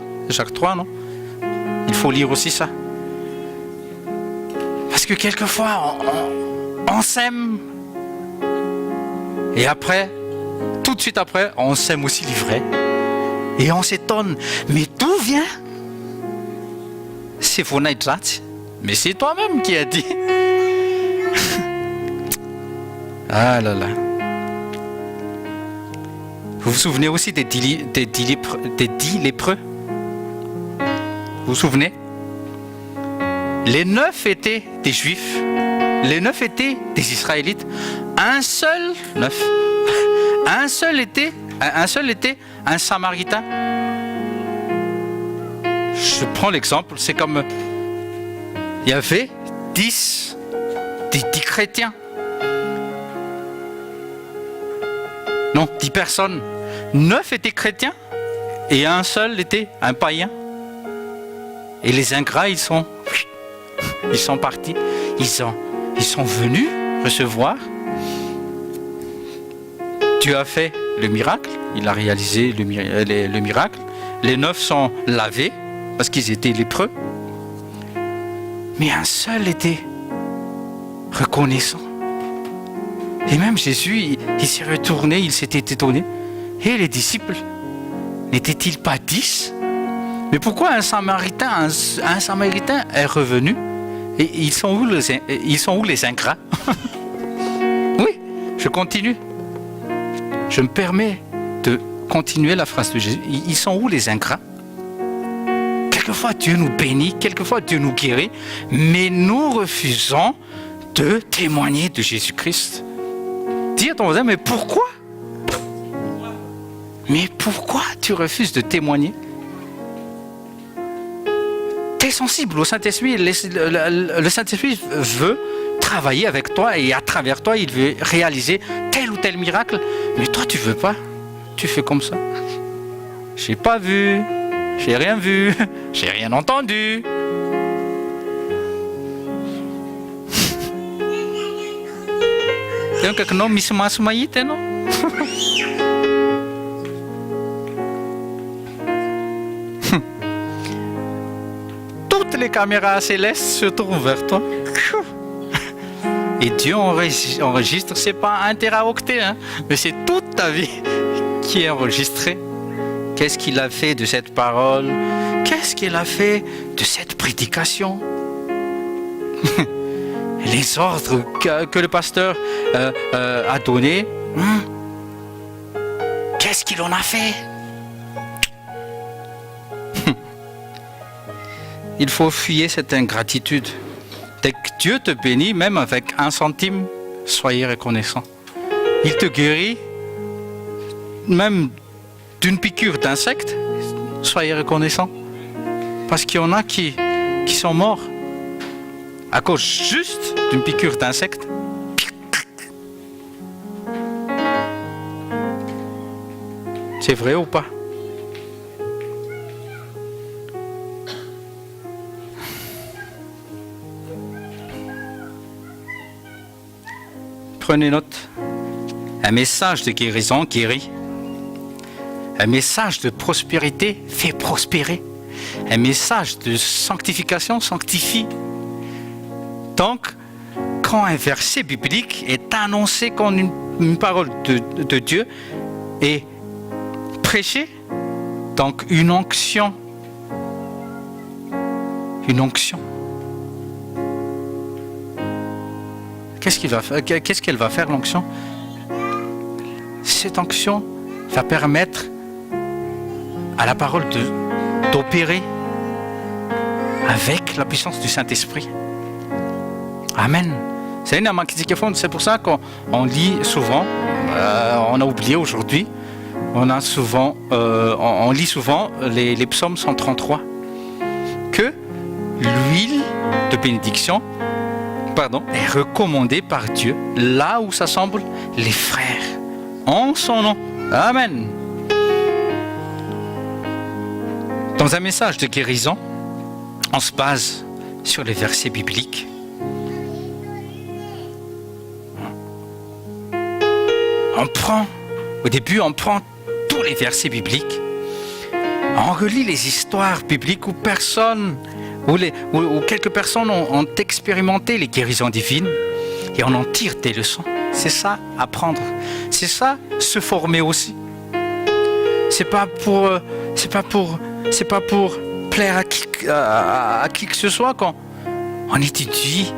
non? Il faut lire aussi ça. Parce que quelquefois, on s'aime. Et après, tout de suite après, on s'aime aussi livré. Et on s'étonne. Mais d'où vient? C'est Fonaïtrat. Mais c'est toi-même qui as dit. Ah là là. Vous vous souvenez aussi des 10 lépreux? Vous vous souvenez? Les 9 étaient des Juifs. Les 9 étaient des Israélites. Un seul était un Samaritain. Je prends l'exemple, c'est comme il y avait 10 chrétiens. Non, 10 personnes. 9 étaient chrétiens et un seul était un païen. Et les ingrats, ils sont partis. Ils sont venus recevoir. Dieu a fait le miracle. Il a réalisé le miracle. Les 9 sont lavés parce qu'ils étaient lépreux. Mais un seul était reconnaissant. Et même Jésus, il s'est retourné, il s'était étonné. Et les disciples, n'étaient-ils pas 10? Mais pourquoi un Samaritain est revenu? Et ils sont où les ingrats? Oui, je continue. Je me permets de continuer la phrase de Jésus. Ils sont où les ingrats? Quelquefois Dieu nous bénit, quelquefois Dieu nous guérit, mais nous refusons de témoigner de Jésus-Christ. Dis à ton voisin, mais pourquoi? Mais pourquoi tu refuses de témoigner? Tu es sensible au Saint-Esprit. Le Saint-Esprit veut travailler avec toi et à travers toi, il veut réaliser tel ou tel miracle. Mais toi, tu veux pas. Tu fais comme ça. J'ai pas vu, j'ai rien vu, j'ai rien entendu. Non? Toutes les caméras célestes se tournent vers toi. Et Dieu enregistre, c'est pas un téraoctet, hein, mais c'est toute ta vie qui est enregistrée. Qu'est-ce qu'il a fait de cette parole? Qu'est-ce qu'il a fait de cette prédication? Les ordres que le pasteur a donnés, qu'est-ce qu'il en a fait? Il faut fuir cette ingratitude. Dès que Dieu te bénit, même avec 1 centime, soyez reconnaissant. Il te guérit, même d'une piqûre d'insecte, soyez reconnaissant. Parce qu'il y en a qui sont morts à cause juste d'une piqûre d'insecte. C'est vrai ou pas? Prenez note. Un message de guérison guérit. Un message de prospérité fait prospérer. Un message de sanctification sanctifie. Donc, quand un verset biblique est annoncé comme une parole de Dieu et prêché, donc une onction. Une onction. Qu'est-ce qu'elle va faire, l'onction? Cette onction va permettre à la parole d'opérer avec la puissance du Saint-Esprit. Amen. C'est pour ça qu'on lit souvent on a oublié aujourd'hui. On lit souvent les psaumes 133 que l'huile de bénédiction est recommandée par Dieu là où s'assemblent les frères en son nom. Amen. Dans un message de guérison, on se base sur les versets bibliques. Au début, on prend tous les versets bibliques. On relit les histoires bibliques où quelques personnes ont expérimenté les guérisons divines et on en tire des leçons. C'est ça, apprendre. C'est ça, se former aussi. C'est pas pour plaire à qui que ce soit quand on étudie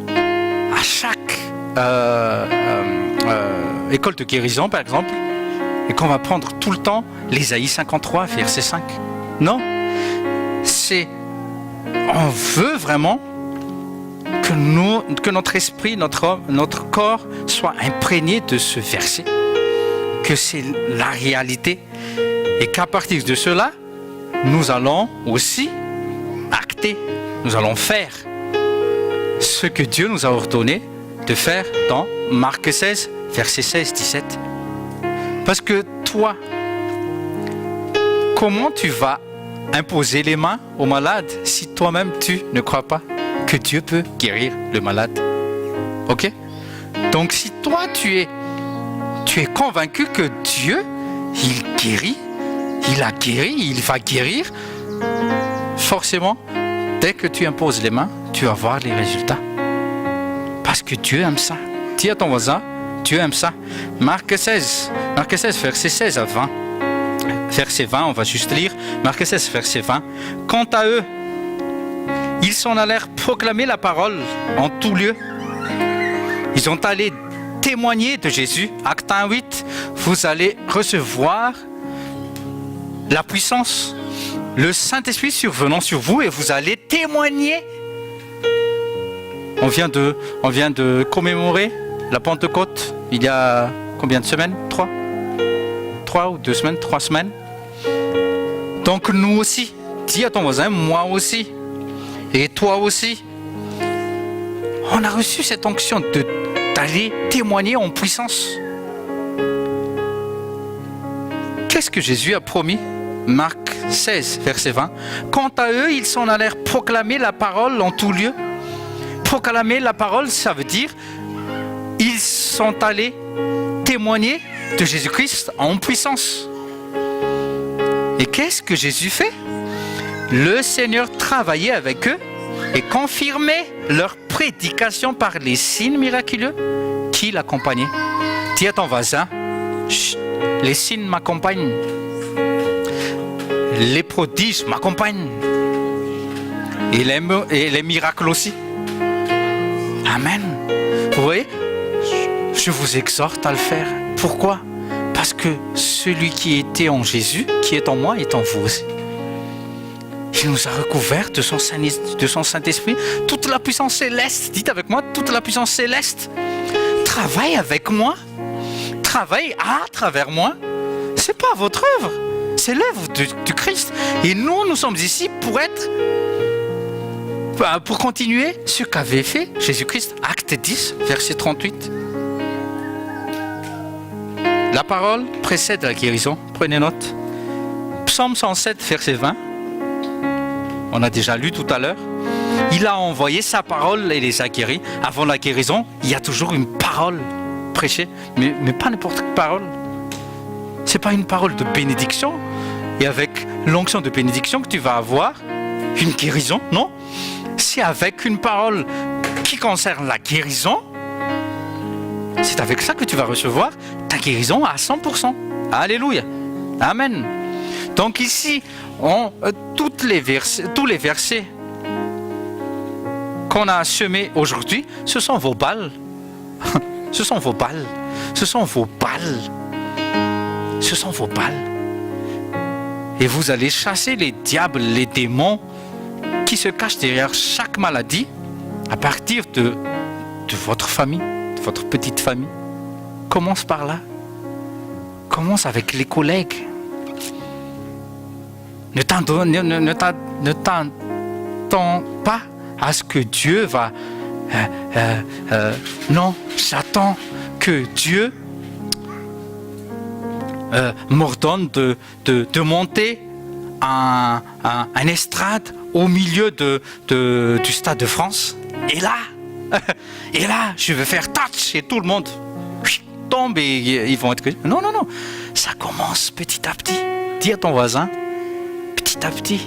à chaque école de guérison, par exemple, et qu'on va prendre tout le temps l'Ésaïe 53, verset 5. Non, on veut vraiment que notre esprit, notre corps soit imprégné de ce verset, que c'est la réalité, et qu'à partir de cela, nous allons aussi acter, nous allons faire ce que Dieu nous a ordonné de faire dans Marc 16, verset 16-17. Parce que toi, comment tu vas imposer les mains aux malades si toi-même tu ne crois pas que Dieu peut guérir le malade? Ok? Donc si toi tu es convaincu que Dieu, il guérit, il a guéri, il va guérir, forcément, dès que tu imposes les mains, tu vas voir les résultats. Parce que Dieu aime ça. Dis à ton voisin, Dieu aime ça. Marc 16, verset 16 à 20. Verset 20, on va juste lire. Marc 16, verset 20. Quant à eux, ils s'en allèrent proclamer la parole en tout lieu. Ils ont allé témoigner de Jésus. Acte 1, 8. Vous allez recevoir la puissance, le Saint-Esprit survenant sur vous et vous allez témoigner. On vient de commémorer la Pentecôte il y a combien de semaines? 3 ou 2 semaines, 3 semaines. Donc nous aussi, dis à ton voisin, moi aussi, et toi aussi, on a reçu cette onction d'aller témoigner en puissance. Qu'est-ce que Jésus a promis? Marc 16, verset 20. Quant à eux, ils s'en allèrent proclamer la parole en tout lieu. Proclamer la parole, ça veut dire ils sont allés témoigner de Jésus-Christ en puissance. Et qu'est-ce que Jésus fait? Le Seigneur travaillait avec eux et confirmait leur prédication par les signes miraculeux qui l'accompagnaient. Dis à ton voisin, les signes m'accompagnent. Les prodiges m'accompagnent. Et les miracles aussi. Amen. Vous voyez, je vous exhorte à le faire. Pourquoi? Parce que celui qui était en Jésus, qui est en moi, est en vous aussi. Il nous a recouverts de son Saint-Esprit. Toute la puissance céleste, dites avec moi, toute la puissance céleste travaille avec moi, travaille à travers moi. C'est pas votre œuvre, c'est l'œuvre du Christ. Et nous sommes ici pour continuer ce qu'avait fait Jésus-Christ. Acte 10, verset 38. La parole précède la guérison. Prenez note. Psaume 107, verset 20. On a déjà lu tout à l'heure. Il a envoyé sa parole et les a guéris. Avant la guérison, il y a toujours une parole prêchée. Mais pas n'importe quelle parole. Ce n'est pas une parole de bénédiction. Et avec l'onction de bénédiction que tu vas avoir, une guérison, non. C'est avec une parole qui concerne la guérison. C'est avec ça que tu vas recevoir ta guérison à 100%. Alléluia. Amen. Donc ici, tous les versets qu'on a semés aujourd'hui, ce sont vos balles. Ce sont vos balles. Ce sont vos balles. Ce sont vos balles. Et vous allez chasser les diables, les démons qui se cachent derrière chaque maladie à partir de votre famille, de votre petite famille. Commence par là. Commence avec les collègues. Ne t'attends pas à ce que Dieu va... non, j'attends que Dieu m'ordonne de monter un estrade au milieu du Stade de France. Et là, je vais faire touch et tout le monde tombe et ils vont être... Non. Ça commence petit à petit. Dis à ton voisin, petit à petit.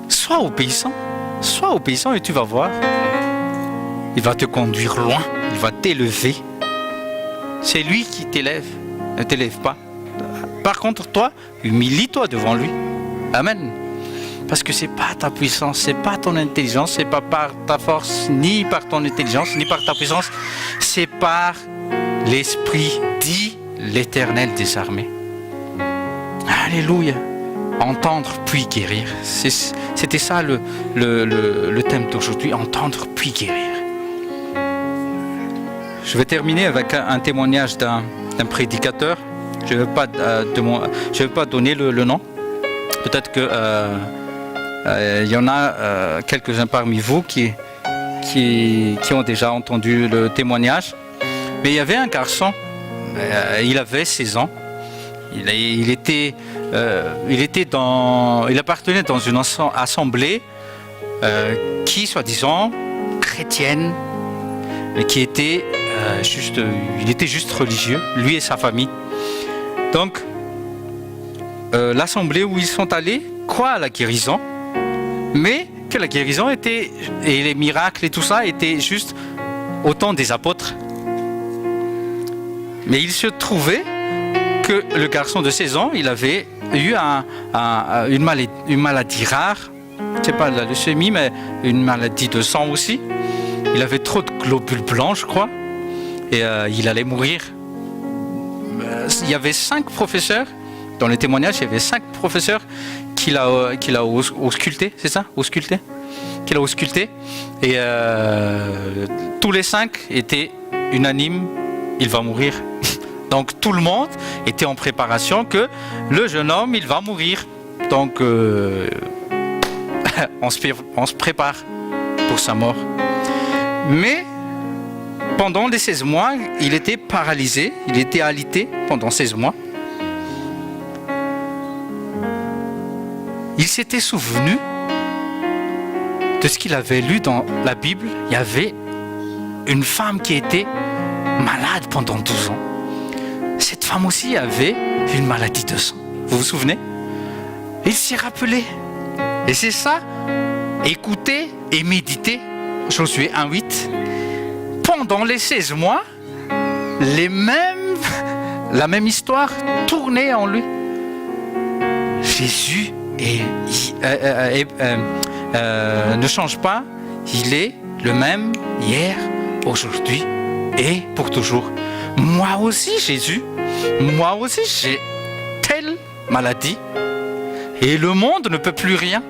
Sois obéissant et tu vas voir. Il va te conduire loin, il va t'élever. C'est lui qui t'élève, ne t'élève pas. Par contre, toi, humilie-toi devant lui. Amen. Parce que c'est pas ta puissance, c'est pas ton intelligence, c'est pas par ta force, ni par ton intelligence, ni par ta puissance, c'est par l'Esprit, dit l'Éternel des armées. Alléluia. Entendre puis guérir. C'était ça le thème d'aujourd'hui, entendre puis guérir. Je vais terminer avec un témoignage d'un prédicateur. Je ne vais pas donner le nom. Peut-être que il y en a quelques-uns parmi vous qui ont déjà entendu le témoignage. Mais il y avait un garçon, il avait 16 ans. Il appartenait dans une assemblée qui, soi-disant, chrétienne, mais qui était il était juste religieux, lui et sa famille. Donc, l'assemblée où ils sont allés croit à la guérison, mais que la guérison était, et les miracles et tout ça, étaient juste au temps des apôtres. Mais il se trouvait que le garçon de 16 ans, il avait eu une maladie rare, c'est pas la leucémie, mais une maladie de sang aussi. Il avait trop de globules blancs, je crois, et il allait mourir. Il y avait 5 professeurs, dans les témoignages, il y avait 5 professeurs qu'il a ausculté, c'est ça, ausculté, qu'il a ausculté, et tous les 5 étaient unanimes, il va mourir. Donc tout le monde était en préparation que le jeune homme, il va mourir. Donc on se prépare pour sa mort. Mais pendant les 16 mois, il était paralysé, il était alité pendant 16 mois. Il s'était souvenu de ce qu'il avait lu dans la Bible. Il y avait une femme qui était malade pendant 12 ans. Cette femme aussi avait une maladie de sang. Vous vous souvenez? Il s'y rappelait. Et c'est ça, écouter et méditer Josué 1:8. Pendant les 16 mois, la même histoire tournait en lui. Jésus ne change pas. Il est le même hier, aujourd'hui et pour toujours. Moi aussi, Jésus, moi aussi, j'ai telle maladie et le monde ne peut plus rien.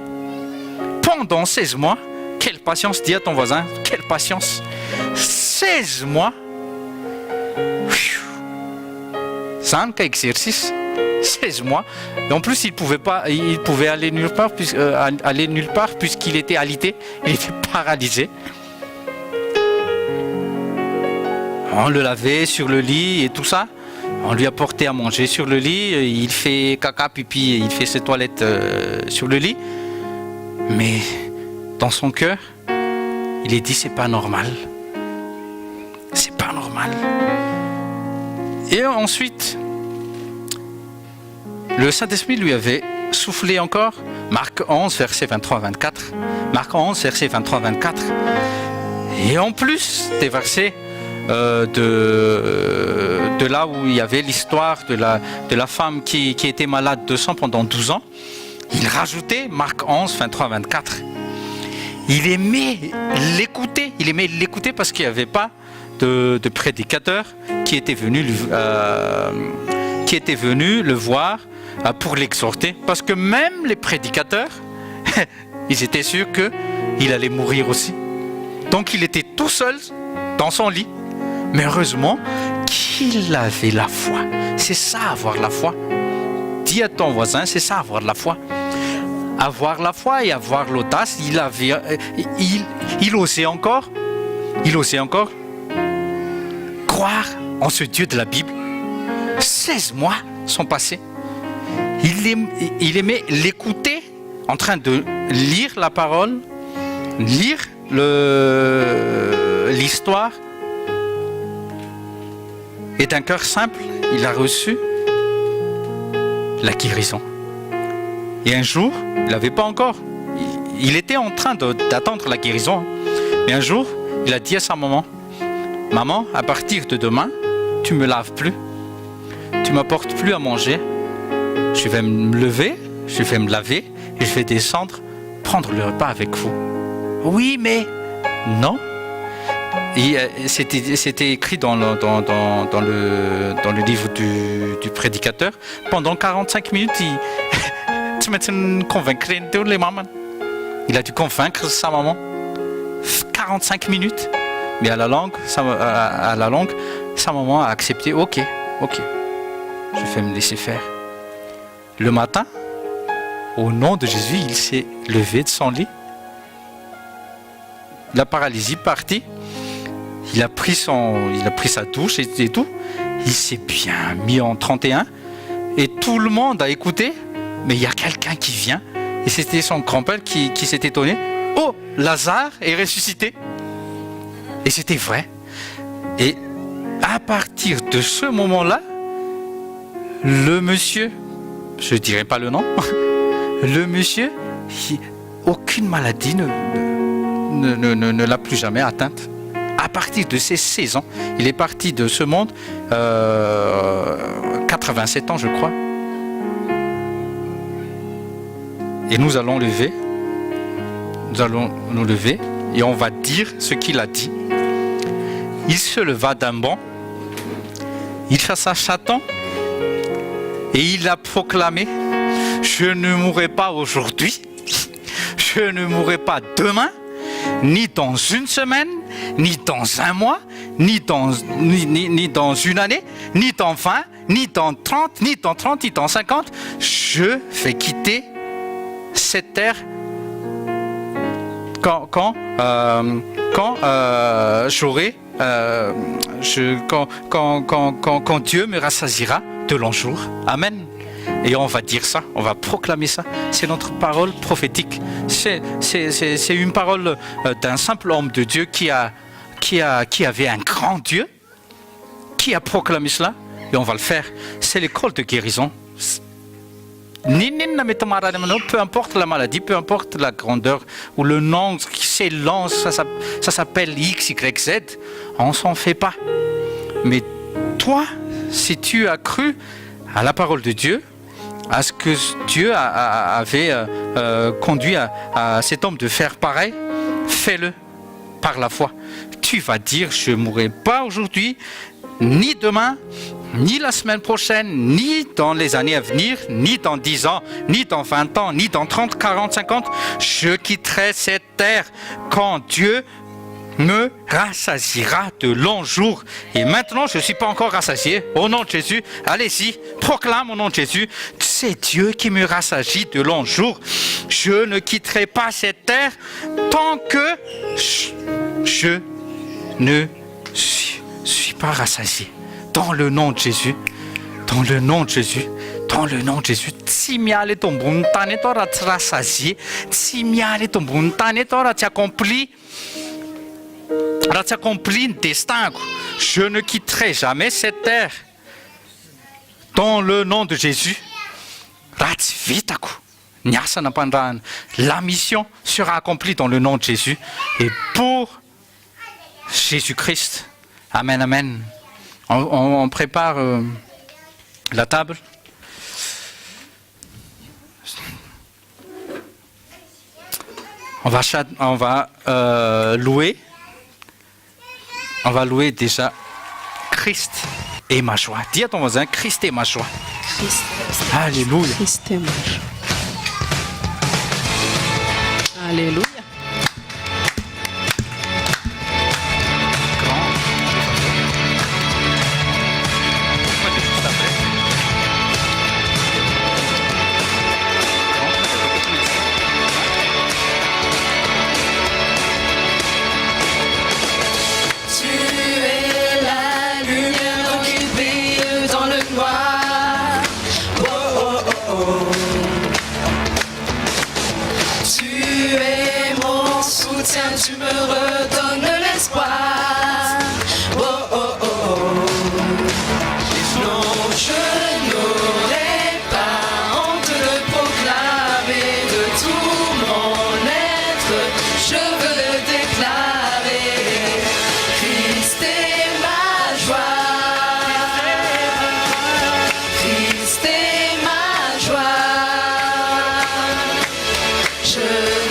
Pendant 16 mois, quelle patience, dis à ton voisin, quelle patience. 16 mois, 5 exercices, 16 mois. Et en plus, il pouvait aller nulle part puisqu'il était alité, il était paralysé. On le lavait sur le lit et tout ça. On lui apportait à manger sur le lit. Il fait caca, pipi, il fait ses toilettes sur le lit. Mais dans son cœur, il est dit c'est pas normal. C'est pas normal. Et ensuite, le Saint-Esprit lui avait soufflé encore. Marc 11, verset 23-24. Marc 11, verset 23-24. Et en plus des versets de là où il y avait l'histoire de la femme qui était malade de sang pendant 12 ans, il rajoutait Marc 11, 23-24. Il aimait l'écouter parce qu'il n'y avait pas de prédicateur qui était venu le voir pour l'exhorter. Parce que même les prédicateurs, ils étaient sûrs qu'il allait mourir aussi. Donc il était tout seul dans son lit. Mais heureusement qu'il avait la foi. C'est ça, avoir la foi. Dis à ton voisin, c'est ça, avoir la foi. Avoir la foi et avoir l'audace, il osait encore croire en ce Dieu de la Bible. 16 mois sont passés. Il aimait l'écouter en train de lire la parole, lire l'histoire. Et d'un cœur simple, il a reçu la guérison. Et un jour, il n'avait pas encore. Il était en train d'attendre la guérison. Mais un jour, il a dit à sa maman, « Maman, à partir de demain, tu ne me laves plus. Tu ne m'apportes plus à manger. Je vais me lever, je vais me laver et je vais descendre, prendre le repas avec vous. » Oui, mais non. C'était écrit dans le livre du prédicateur. Pendant 45 minutes, il a dû convaincre sa maman. 45 minutes. Mais à la longue, sa maman a accepté. Ok, je vais me laisser faire. Le matin, au nom de Jésus, il s'est levé de son lit. La paralysie partie. Il a pris sa douche et tout. Il s'est bien mis en 31. Et tout le monde a écouté. Mais il y a quelqu'un qui vient. Et c'était son grand-père qui s'est étonné. Oh, Lazare est ressuscité. Et c'était vrai. Et à partir de ce moment-là, le monsieur, je ne dirai pas le nom, le monsieur, aucune maladie ne l'a plus jamais atteinte. À partir de ses 16 ans, il est parti de ce monde, 87 ans je crois. Et nous allons nous lever et on va dire ce qu'il a dit. Il se leva d'un bond, il chassa Satan et il a proclamé: je ne mourrai pas aujourd'hui, je ne mourrai pas demain, ni dans une semaine, ni dans un mois, ni dans une année, ni dans 20, ni dans 30, ni dans 30, ni dans 50. Je vais quitter cette terre quand Dieu me rassasiera de longs jours. Amen. Et on va dire ça, on va proclamer ça. C'est notre parole prophétique. C'est une parole d'un simple homme de Dieu qui avait un grand Dieu, qui a proclamé cela. Et on va le faire. C'est l'école de guérison. Peu importe la maladie, peu importe la grandeur ou le nom qui s'élance, ça s'appelle X, Y, Z. On s'en fait pas. Mais toi, si tu as cru à la parole de Dieu, à ce que Dieu avait conduit à cet homme de faire pareil, fais-le par la foi. Tu vas dire: je ne mourrai pas aujourd'hui, ni demain, ni la semaine prochaine, ni dans les années à venir, ni dans 10 ans, ni dans 20 ans, ni dans 30, 40, 50. Je quitterai cette terre quand Dieu me rassasiera de longs jours. Et maintenant, je ne suis pas encore rassasié. Au nom de Jésus, allez-y, proclame au nom de Jésus. C'est Dieu qui me rassasie de longs jours. Je ne quitterai pas cette terre tant que je ne suis pas rassasié. Dans le nom de Jésus, dans le nom de Jésus, dans le nom de Jésus. Tsimiale ton buntane tora rassasié. Tsimiale ton buntane tora tu accomplis un destin. Je ne quitterai jamais cette terre. Dans le nom de Jésus. La mission sera accomplie dans le nom de Jésus. Et pour Jésus-Christ. Amen, amen. On prépare la table. On va louer. On va louer déjà Christ est ma joie. Dis à ton voisin: Christ est ma joie. Alléluia. Christ est ma joie. Alléluia. tiens, tu me redonnes l'espoir. Oh, oh, oh, oh. Non, je n'aurai pas honte de proclamer de tout mon être. Je veux le déclarer. Christ est ma joie. Christ est ma joie. Je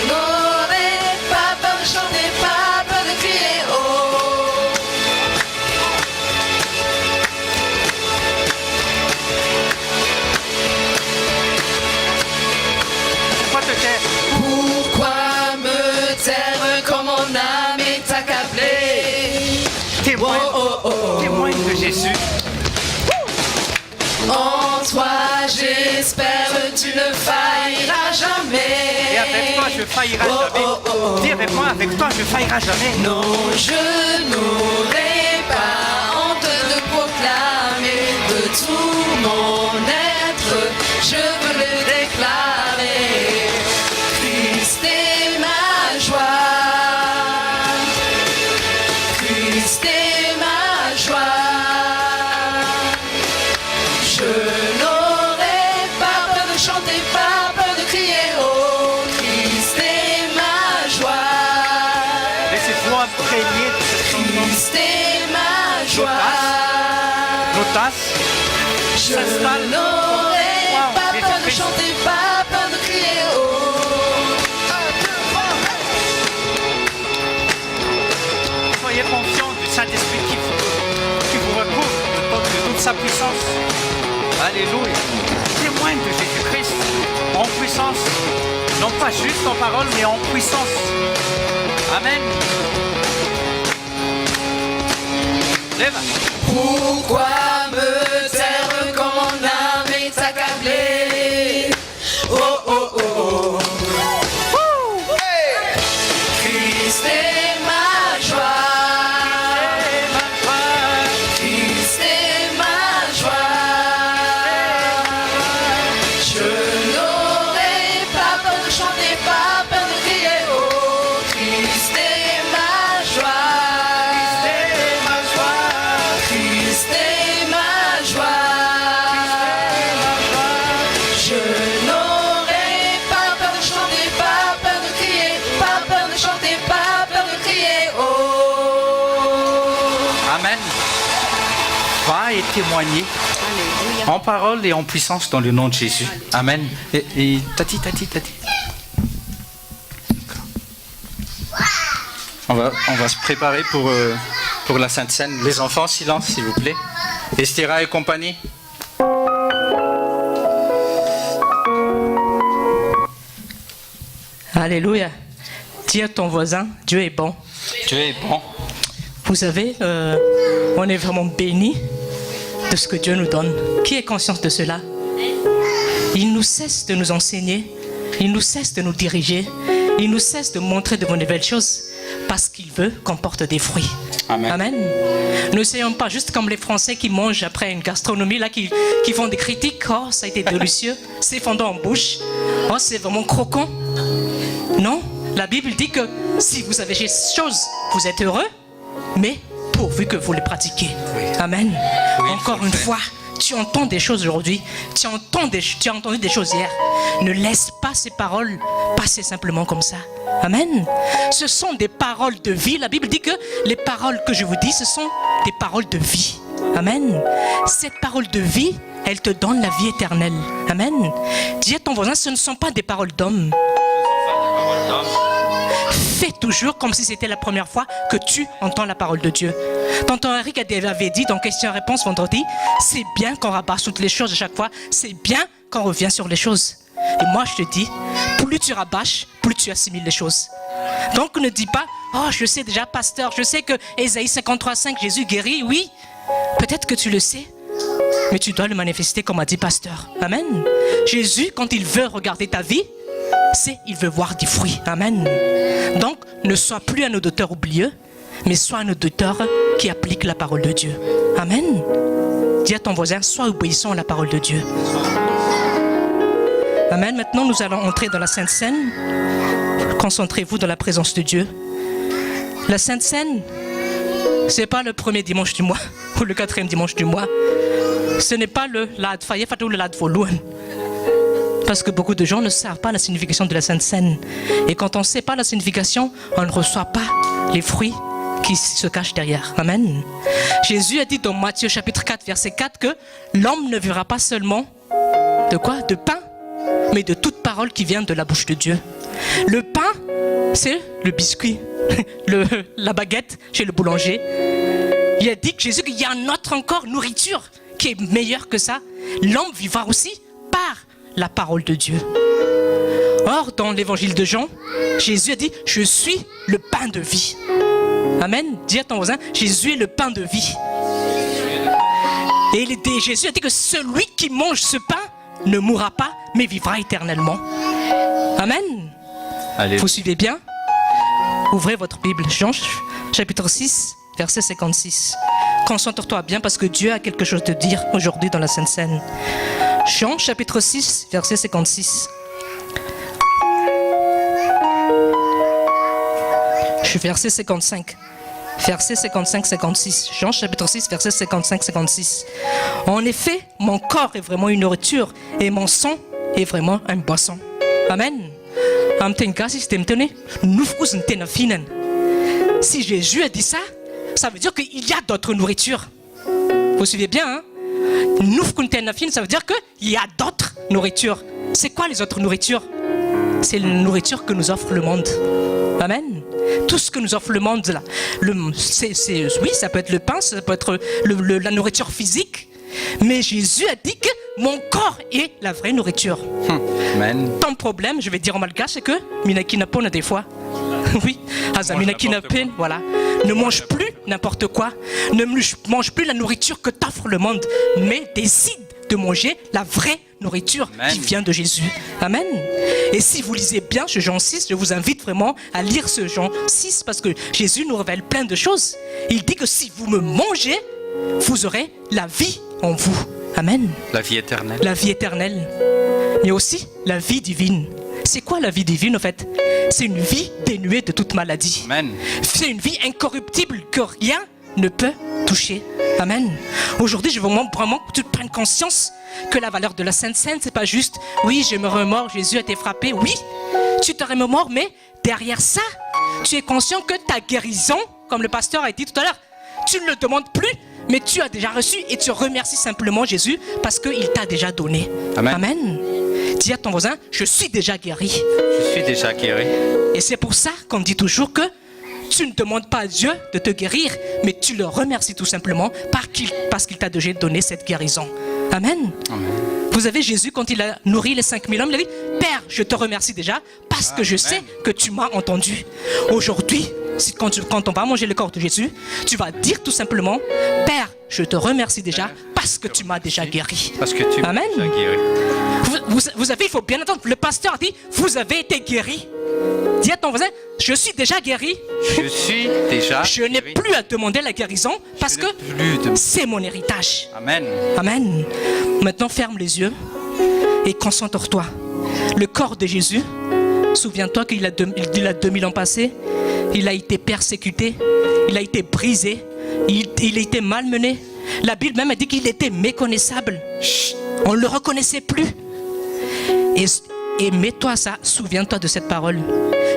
n'aurai pas peur de chanter, pas peur de crier haut. Pourquoi te taire? Pourquoi me taire quand mon âme est accablée? Témoigne, Oh, oh, oh, oh. témoigne de Jésus. En toi j'espère, tu ne failliras jamais. Et avec toi, je faillirai Oh, jamais. oh, oh. Dis avec moi, avec toi, je faillirai jamais. Non, je n'aurai pas honte de proclamer de tout mon être. Je veux le déclarer. Christ est ma joie. Christ est ma joie. Je n'aurai pas peur de chanter, pas peur de crier. Oh, Christ est ma joie. Laissez-toi imprégner de cette chanson. Christ est ma joie. Nos tasses Je s'installent. n'aurai Wow, pas peur de Jésus-Christ. chanter, pas peur de crier. Oh, Soyez confiants du Saint-Esprit qui vous recouvre de toute sa puissance. Alléluia. Témoigne de Jésus-Christ en puissance. Non pas juste en parole, mais en puissance. Amen. Lève. pourquoi me taire quand mon âme est accablée? Oh, oh, oh, oh. Christ est ma joie. Christ est ma joie. Je n'aurai pas peur de chanter, pas peur de crier. Oh, Christ est ma joie. Christ est ma joie. Je n'aurai pas peur de chanter, pas peur de crier, pas peur de chanter, pas peur de crier. Oh. Amen. Va et témoigner en parole et en puissance dans le nom de Jésus. Amen. Et tati. On va se préparer pour la Sainte Seine. Les enfants, silence s'il vous plaît. Estira et compagnie. Alléluia. Dis à ton voisin, Dieu est bon. Dieu est bon. Vous savez, on est vraiment béni de ce que Dieu nous donne. Qui est conscient de cela? Il nous cesse de nous enseigner, il nous cesse de nous diriger, il nous cesse de montrer de nouvelles choses parce qu'il veut qu'on porte des fruits. Amen. Amen. Ne soyons pas juste comme les Français qui mangent après une gastronomie, là, qui font des critiques. Oh, ça a été délicieux, c'est fondant en bouche. Oh, c'est vraiment croquant. Non, la Bible dit que si vous avez ces choses, vous êtes heureux, mais pourvu que vous les pratiquez. Amen. Oui, Encore faut une le faire. fois, tu entends des choses aujourd'hui, tu as entendu des choses hier. Ne laisse pas ces paroles passer simplement comme ça. Amen. Ce sont des paroles de vie. La Bible dit que les paroles que je vous dis, ce sont des paroles de vie. Amen. Cette parole de vie, elle te donne la vie éternelle. Amen. Dis à ton voisin, ce ne sont pas des paroles d'hommes. Fais toujours comme si c'était la première fois que tu entends la parole de Dieu. Tonton Eric avait dit dans Question-Réponse vendredi, c'est bien qu'on rabâche toutes les choses à chaque fois, c'est bien qu'on revient sur les choses. Et moi je te dis, plus tu rabâches, plus tu assimiles les choses. Donc ne dis pas, oh je sais déjà pasteur, je sais que Ésaïe 53:5, Jésus guérit, oui. Peut-être que tu le sais, mais tu dois le manifester comme a dit pasteur. Amen. Jésus, quand il veut regarder ta vie, il veut voir des fruits. Amen. Donc, ne sois plus un auditeur oublieux, mais sois un auditeur qui applique la parole de Dieu. Amen. Dis à ton voisin, sois obéissant à la parole de Dieu. Amen. Maintenant, nous allons entrer dans la Sainte Seine. Concentrez-vous dans la présence de Dieu. La Sainte Seine, ce n'est pas le premier dimanche du mois ou le 4e dimanche du mois. Ce n'est pas le Ladfaye ou le Ladvoluan. Parce que beaucoup de gens ne savent pas la signification de la Sainte Seine. Et quand on ne sait pas la signification, on ne reçoit pas les fruits qui se cachent derrière. Amen. Jésus a dit dans Matthieu chapitre 4, verset 4 que l'homme ne vivra pas seulement de quoi? De pain, mais de toute parole qui vient de la bouche de Dieu. Le pain, c'est le biscuit, la baguette chez le boulanger. Il a dit que Jésus, qu'il y a une autre encore nourriture qui est meilleure que ça. L'homme vivra aussi par la parole de Dieu. Or, dans l'évangile de Jean, Jésus a dit, je suis le pain de vie. Amen. Dis à ton voisin, Jésus est le pain de vie. Et Jésus a dit que celui qui mange ce pain ne mourra pas, mais vivra éternellement. Amen. Allez. Vous suivez bien? Ouvrez votre Bible, Jean chapitre 6, verset 56. Concentre-toi bien parce que Dieu a quelque chose à te dire aujourd'hui dans la Sainte Seine. Jean chapitre 6, verset 56. Verset 55. Verset 55-56. Jean chapitre 6, verset 55-56. En effet, mon corps est vraiment une nourriture et mon sang est vraiment un boisson. Amen. Si Jésus a dit ça, ça veut dire qu'il y a d'autres nourritures. Vous suivez bien, hein? Ça veut dire qu'il y a d'autres nourritures. C'est quoi les autres nourritures? C'est la nourriture que nous offre le monde. Amen. Tout ce que nous offre le monde là, oui, ça peut être le pain, ça peut être la nourriture physique, mais Jésus a dit que mon corps est la vraie nourriture. Amen. Ton problème, je vais dire en malgache, c'est que Minakina Pona des fois. Oui, Minakina Pen, voilà. Ne mange plus n'importe quoi, ne mange plus la nourriture que t'offre le monde, mais décide de manger la vraie nourriture qui vient de Jésus. Amen. Et si vous lisez bien ce Jean 6, je vous invite vraiment à lire ce Jean 6 parce que Jésus nous révèle plein de choses. Il dit que si vous me mangez, vous aurez la vie en vous. Amen. La vie éternelle. La vie éternelle. Mais aussi la vie divine. C'est quoi la vie divine en fait? C'est une vie dénuée de toute maladie. Amen. C'est une vie incorruptible que rien ne peut toucher. Amen. Aujourd'hui, je veux vraiment que tu prennes conscience que la valeur de la Sainte Seine, c'est pas juste, oui, je me remords, Jésus a été frappé, oui, tu te remords, mais derrière ça, tu es conscient que ta guérison, comme le pasteur a dit tout à l'heure, tu ne le demandes plus, mais tu as déjà reçu et tu remercies simplement Jésus parce qu'il t'a déjà donné. Amen. Amen. Dis à ton voisin, je suis déjà guéri. Je suis déjà guéri. Et c'est pour ça qu'on dit toujours que tu ne demandes pas à Dieu de te guérir, mais tu le remercies tout simplement parce qu'il t'a déjà donné cette guérison. Amen. Amen. Vous avez Jésus, quand il a nourri les 5000 hommes, il a dit, Père, je te remercie déjà parce que je sais que tu m'as entendu. Aujourd'hui, quand on va manger le corps de Jésus, tu vas dire tout simplement, Père, je te remercie déjà parce que tu m'as déjà guéri. Parce que tu m'as déjà guéri. Vous avez, il faut bien entendre, le pasteur a dit, vous avez été guéri. Dis à ton voisin, je suis déjà guéri. Je suis déjà Je n'ai plus à demander la guérison parce que c'est mon héritage. Amen. Amen. Maintenant, ferme les yeux et concentre-toi. Le corps de Jésus, souviens-toi qu'il a 2000 ans passés, il a été persécuté, il a été brisé, il a été malmené. La Bible même a dit qu'il était méconnaissable. On ne le reconnaissait plus. Et mets-toi ça, souviens-toi de cette parole.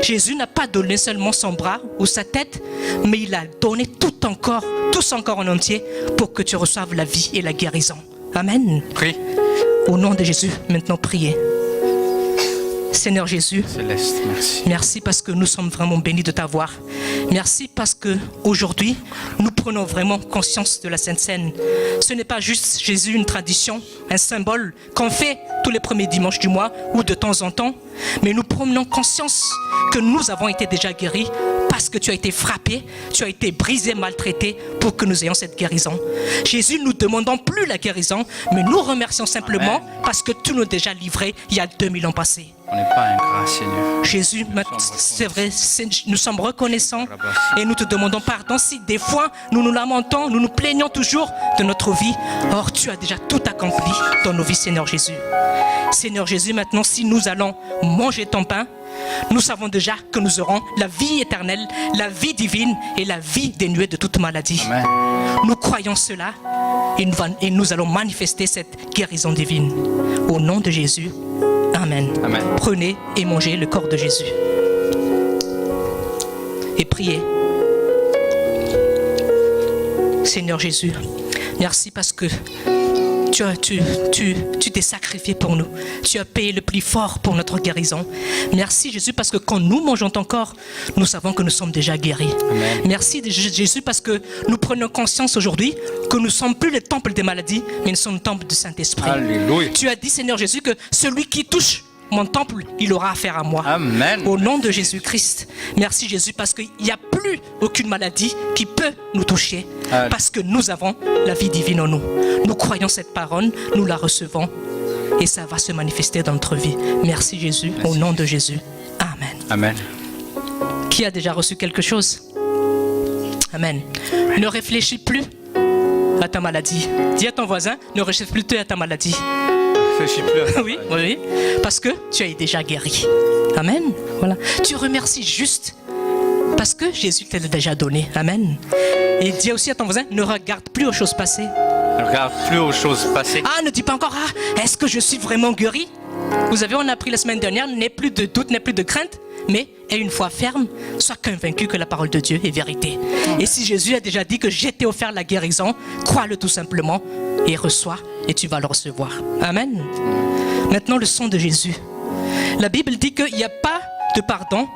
Jésus n'a pas donné seulement son bras ou sa tête, mais il a donné tout son corps en entier pour que tu reçoives la vie et la guérison. Amen. Prie. Au nom de Jésus, maintenant priez. Seigneur Jésus, Céleste, merci. Merci parce que nous sommes vraiment bénis de t'avoir. Merci parce que aujourd'hui, nous prenons vraiment conscience de la Sainte Seine. Ce n'est pas juste Jésus, une tradition, un symbole qu'on fait tous les premiers dimanches du mois ou de temps en temps, mais nous prenons conscience que nous avons été déjà guéris parce que tu as été frappé, tu as été brisé, maltraité pour que nous ayons cette guérison. Jésus, nous ne demandons plus la guérison, mais nous remercions simplement parce que tu nous as déjà livrés il y a 2000 ans passés. On n'est pas ingrat, Seigneur. Jésus, c'est vrai, nous sommes reconnaissants et nous te demandons pardon si des fois nous nous lamentons, nous nous plaignons toujours de notre vie. Or, tu as déjà tout accompli dans nos vies, Seigneur Jésus. Seigneur Jésus, maintenant, si nous allons manger ton pain, nous savons déjà que nous aurons la vie éternelle, la vie divine et la vie dénuée de toute maladie. Amen. Nous croyons cela et nous allons manifester cette guérison divine. Au nom de Jésus, Amen. Amen. Prenez et mangez le corps de Jésus. Et priez. Seigneur Jésus, merci parce que tu t'es sacrifié pour nous. Tu as payé le prix fort pour notre guérison. Merci Jésus parce que quand nous mangeons ton corps, nous savons que nous sommes déjà guéris. Amen. Merci Jésus parce que nous prenons conscience aujourd'hui que nous ne sommes plus le temple des maladies, mais nous sommes le temple du Saint-Esprit. Alléluia. Tu as dit Seigneur Jésus que celui qui touche mon temple, il aura affaire à moi. Amen. Au nom de Jésus-Christ. Merci Jésus parce qu'il n'y a plus aucune maladie qui peut nous toucher. Amen. Parce que nous avons la vie divine en nous. Nous croyons cette parole, nous la recevons et ça va se manifester dans notre vie. Merci Jésus, au nom de Jésus. Amen. Amen. Qui a déjà reçu quelque chose? Amen. Ne réfléchis plus à ta maladie. Dis à ton voisin, ne réfléchis plus à ta maladie. Réfléchis plus à ça. Oui, oui, parce que tu es déjà guéri. Amen. Voilà. Tu remercies juste parce que Jésus t'a déjà donné. Amen. Et dis aussi à ton voisin, ne regarde plus aux choses passées. Ne regarde plus aux choses passées. Ah, ne dis pas encore, est-ce que je suis vraiment guéri? Vous avez, on a appris la semaine dernière, n'aie plus de doute, n'aie plus de crainte, mais aie une foi ferme, sois convaincu que la parole de Dieu est vérité. Et si Jésus a déjà dit que j'ai t'ai offert la guérison, crois-le tout simplement et reçois et tu vas le recevoir. Amen. Maintenant, le sang de Jésus. La Bible dit qu'il n'y a pas de pardon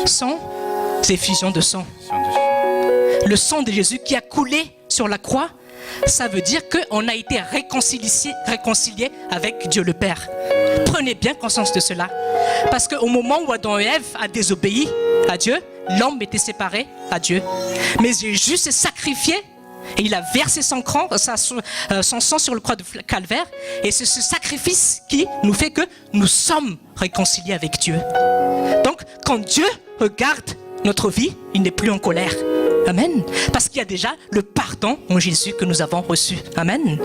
sans effusion de sang. Le sang de Jésus qui a coulé sur la croix, ça veut dire qu'on a été réconcilié avec Dieu le Père. Prenez bien conscience de cela. Parce qu'au moment où Adam et Ève a désobéi à Dieu, l'homme était séparé à Dieu. Mais Jésus s'est sacrifié et il a versé son sang sur le croix de Calvaire. Et c'est ce sacrifice qui nous fait que nous sommes réconciliés avec Dieu. Donc, quand Dieu regarde notre vie, il n'est plus en colère. Amen. Parce qu'il y a déjà le pardon en Jésus que nous avons reçu. Amen.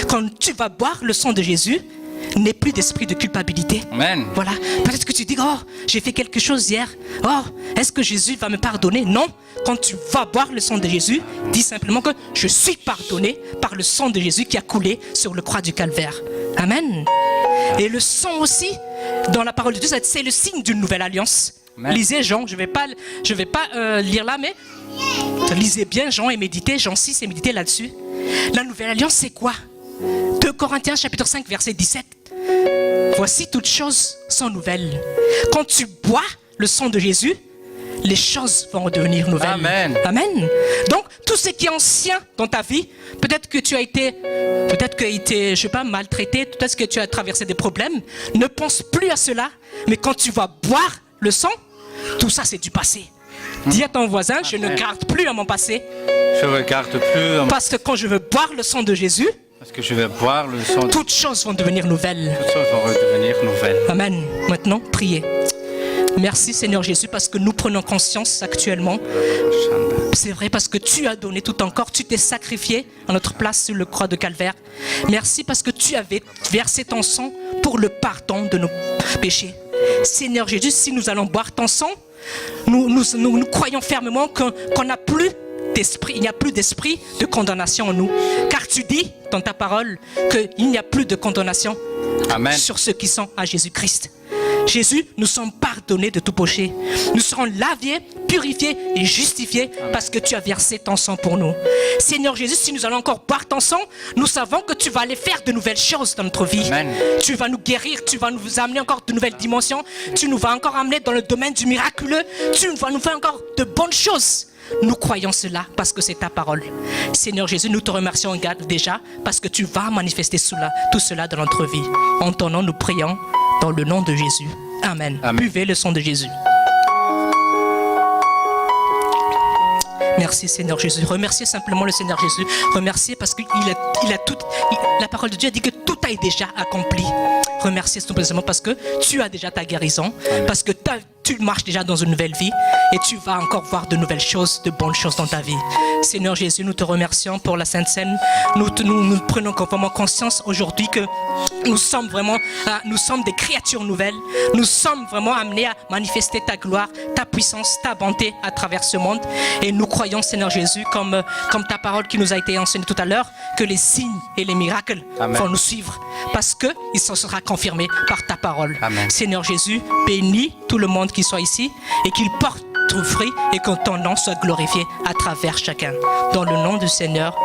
Quand tu vas boire le sang de Jésus, il n'y a plus d'esprit de culpabilité. Amen. Voilà. Peut-être que tu dis, oh, j'ai fait quelque chose hier. Oh, est-ce que Jésus va me pardonner? Non. Quand tu vas boire le sang de Jésus, dis simplement que je suis pardonné par le sang de Jésus qui a coulé sur le croix du Calvaire. Amen. Et le sang aussi, dans la parole de Dieu, c'est le signe d'une nouvelle alliance. Amen. Lisez Jean, je vais pas lire là, mais lisez bien Jean et méditez, Jean 6 et méditez là-dessus. La nouvelle alliance, c'est quoi? 2 Corinthiens chapitre 5 verset 17. Voici toutes choses sont nouvelles. Quand tu bois le sang de Jésus, les choses vont redevenir nouvelles. Amen. Amen. Donc, tout ce qui est ancien dans ta vie, peut-être que tu as été, je sais pas, maltraité, peut-être que tu as traversé des problèmes, ne pense plus à cela, mais quand tu vas boire le sang, tout ça c'est du passé. Dis à ton voisin, je ne garde plus à mon passé. Je ne regarde plus. Parce que quand je veux boire le sang de Jésus, parce que je vais boire le sang. Toutes choses vont devenir nouvelles. Toutes choses vont redevenir nouvelles. Amen. Maintenant, priez. Merci Seigneur Jésus parce que nous prenons conscience actuellement. C'est vrai parce que tu as donné tout ton corps, tu t'es sacrifié à notre place sur le croix de Calvaire. Merci parce que tu avais versé ton sang pour le pardon de nos péchés. Seigneur Jésus, si nous allons boire ton sang, nous croyons fermement qu'on n'a plus d'esprit, il n'y a plus d'esprit de condamnation en nous. Car tu dis dans ta parole qu'il n'y a plus de condamnation. Amen. Sur ceux qui sont à Jésus-Christ. Jésus, nous sommes pardonnés de tout péché. Nous serons lavés, purifiés et justifiés parce que tu as versé ton sang pour nous. Seigneur Jésus, si nous allons encore boire ton sang, nous savons que tu vas aller faire de nouvelles choses dans notre vie. Amen. Tu vas nous guérir, tu vas nous amener encore de nouvelles dimensions, tu nous vas encore amener dans le domaine du miraculeux, tu vas nous faire encore de bonnes choses. Nous croyons cela parce que c'est ta parole. Seigneur Jésus, nous te remercions déjà parce que tu vas manifester tout cela dans notre vie. En ton nom, nous prions dans le nom de Jésus. Amen. Amen. Buvez le sang de Jésus. Merci Seigneur Jésus. Remerciez simplement le Seigneur Jésus. Remerciez parce qu'il a tout. La parole de Dieu a dit que tout a déjà accompli. Remerciez tout simplement parce que tu as déjà ta guérison. Amen. Parce que tu marches déjà dans une nouvelle vie et tu vas encore voir de nouvelles choses, de bonnes choses dans ta vie. Seigneur Jésus, nous te remercions pour la Sainte Seine. Nous prenons vraiment conscience aujourd'hui que nous sommes des créatures nouvelles. Nous sommes vraiment amenés à manifester ta gloire, ta puissance, ta bonté à travers ce monde. Et nous croyons, Seigneur Jésus, comme ta parole qui nous a été enseignée tout à l'heure, que les signes et les miracles vont nous suivre parce qu'il se sera confirmé par ta parole. Amen. Seigneur Jésus, bénis tout le monde qui soit ici et qu'il porte fruit et que ton nom soit glorifié à travers chacun. Dans le nom du Seigneur,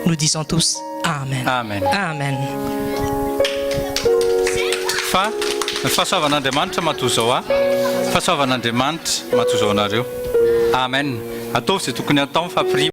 nous disons tous Amen. Amen. Amen. Fa fahasoavan'Andriamanitra matozao a fahasoavan'Andriamanitra matozao anareo. Amen. Atao izay tokony atao, fampirima.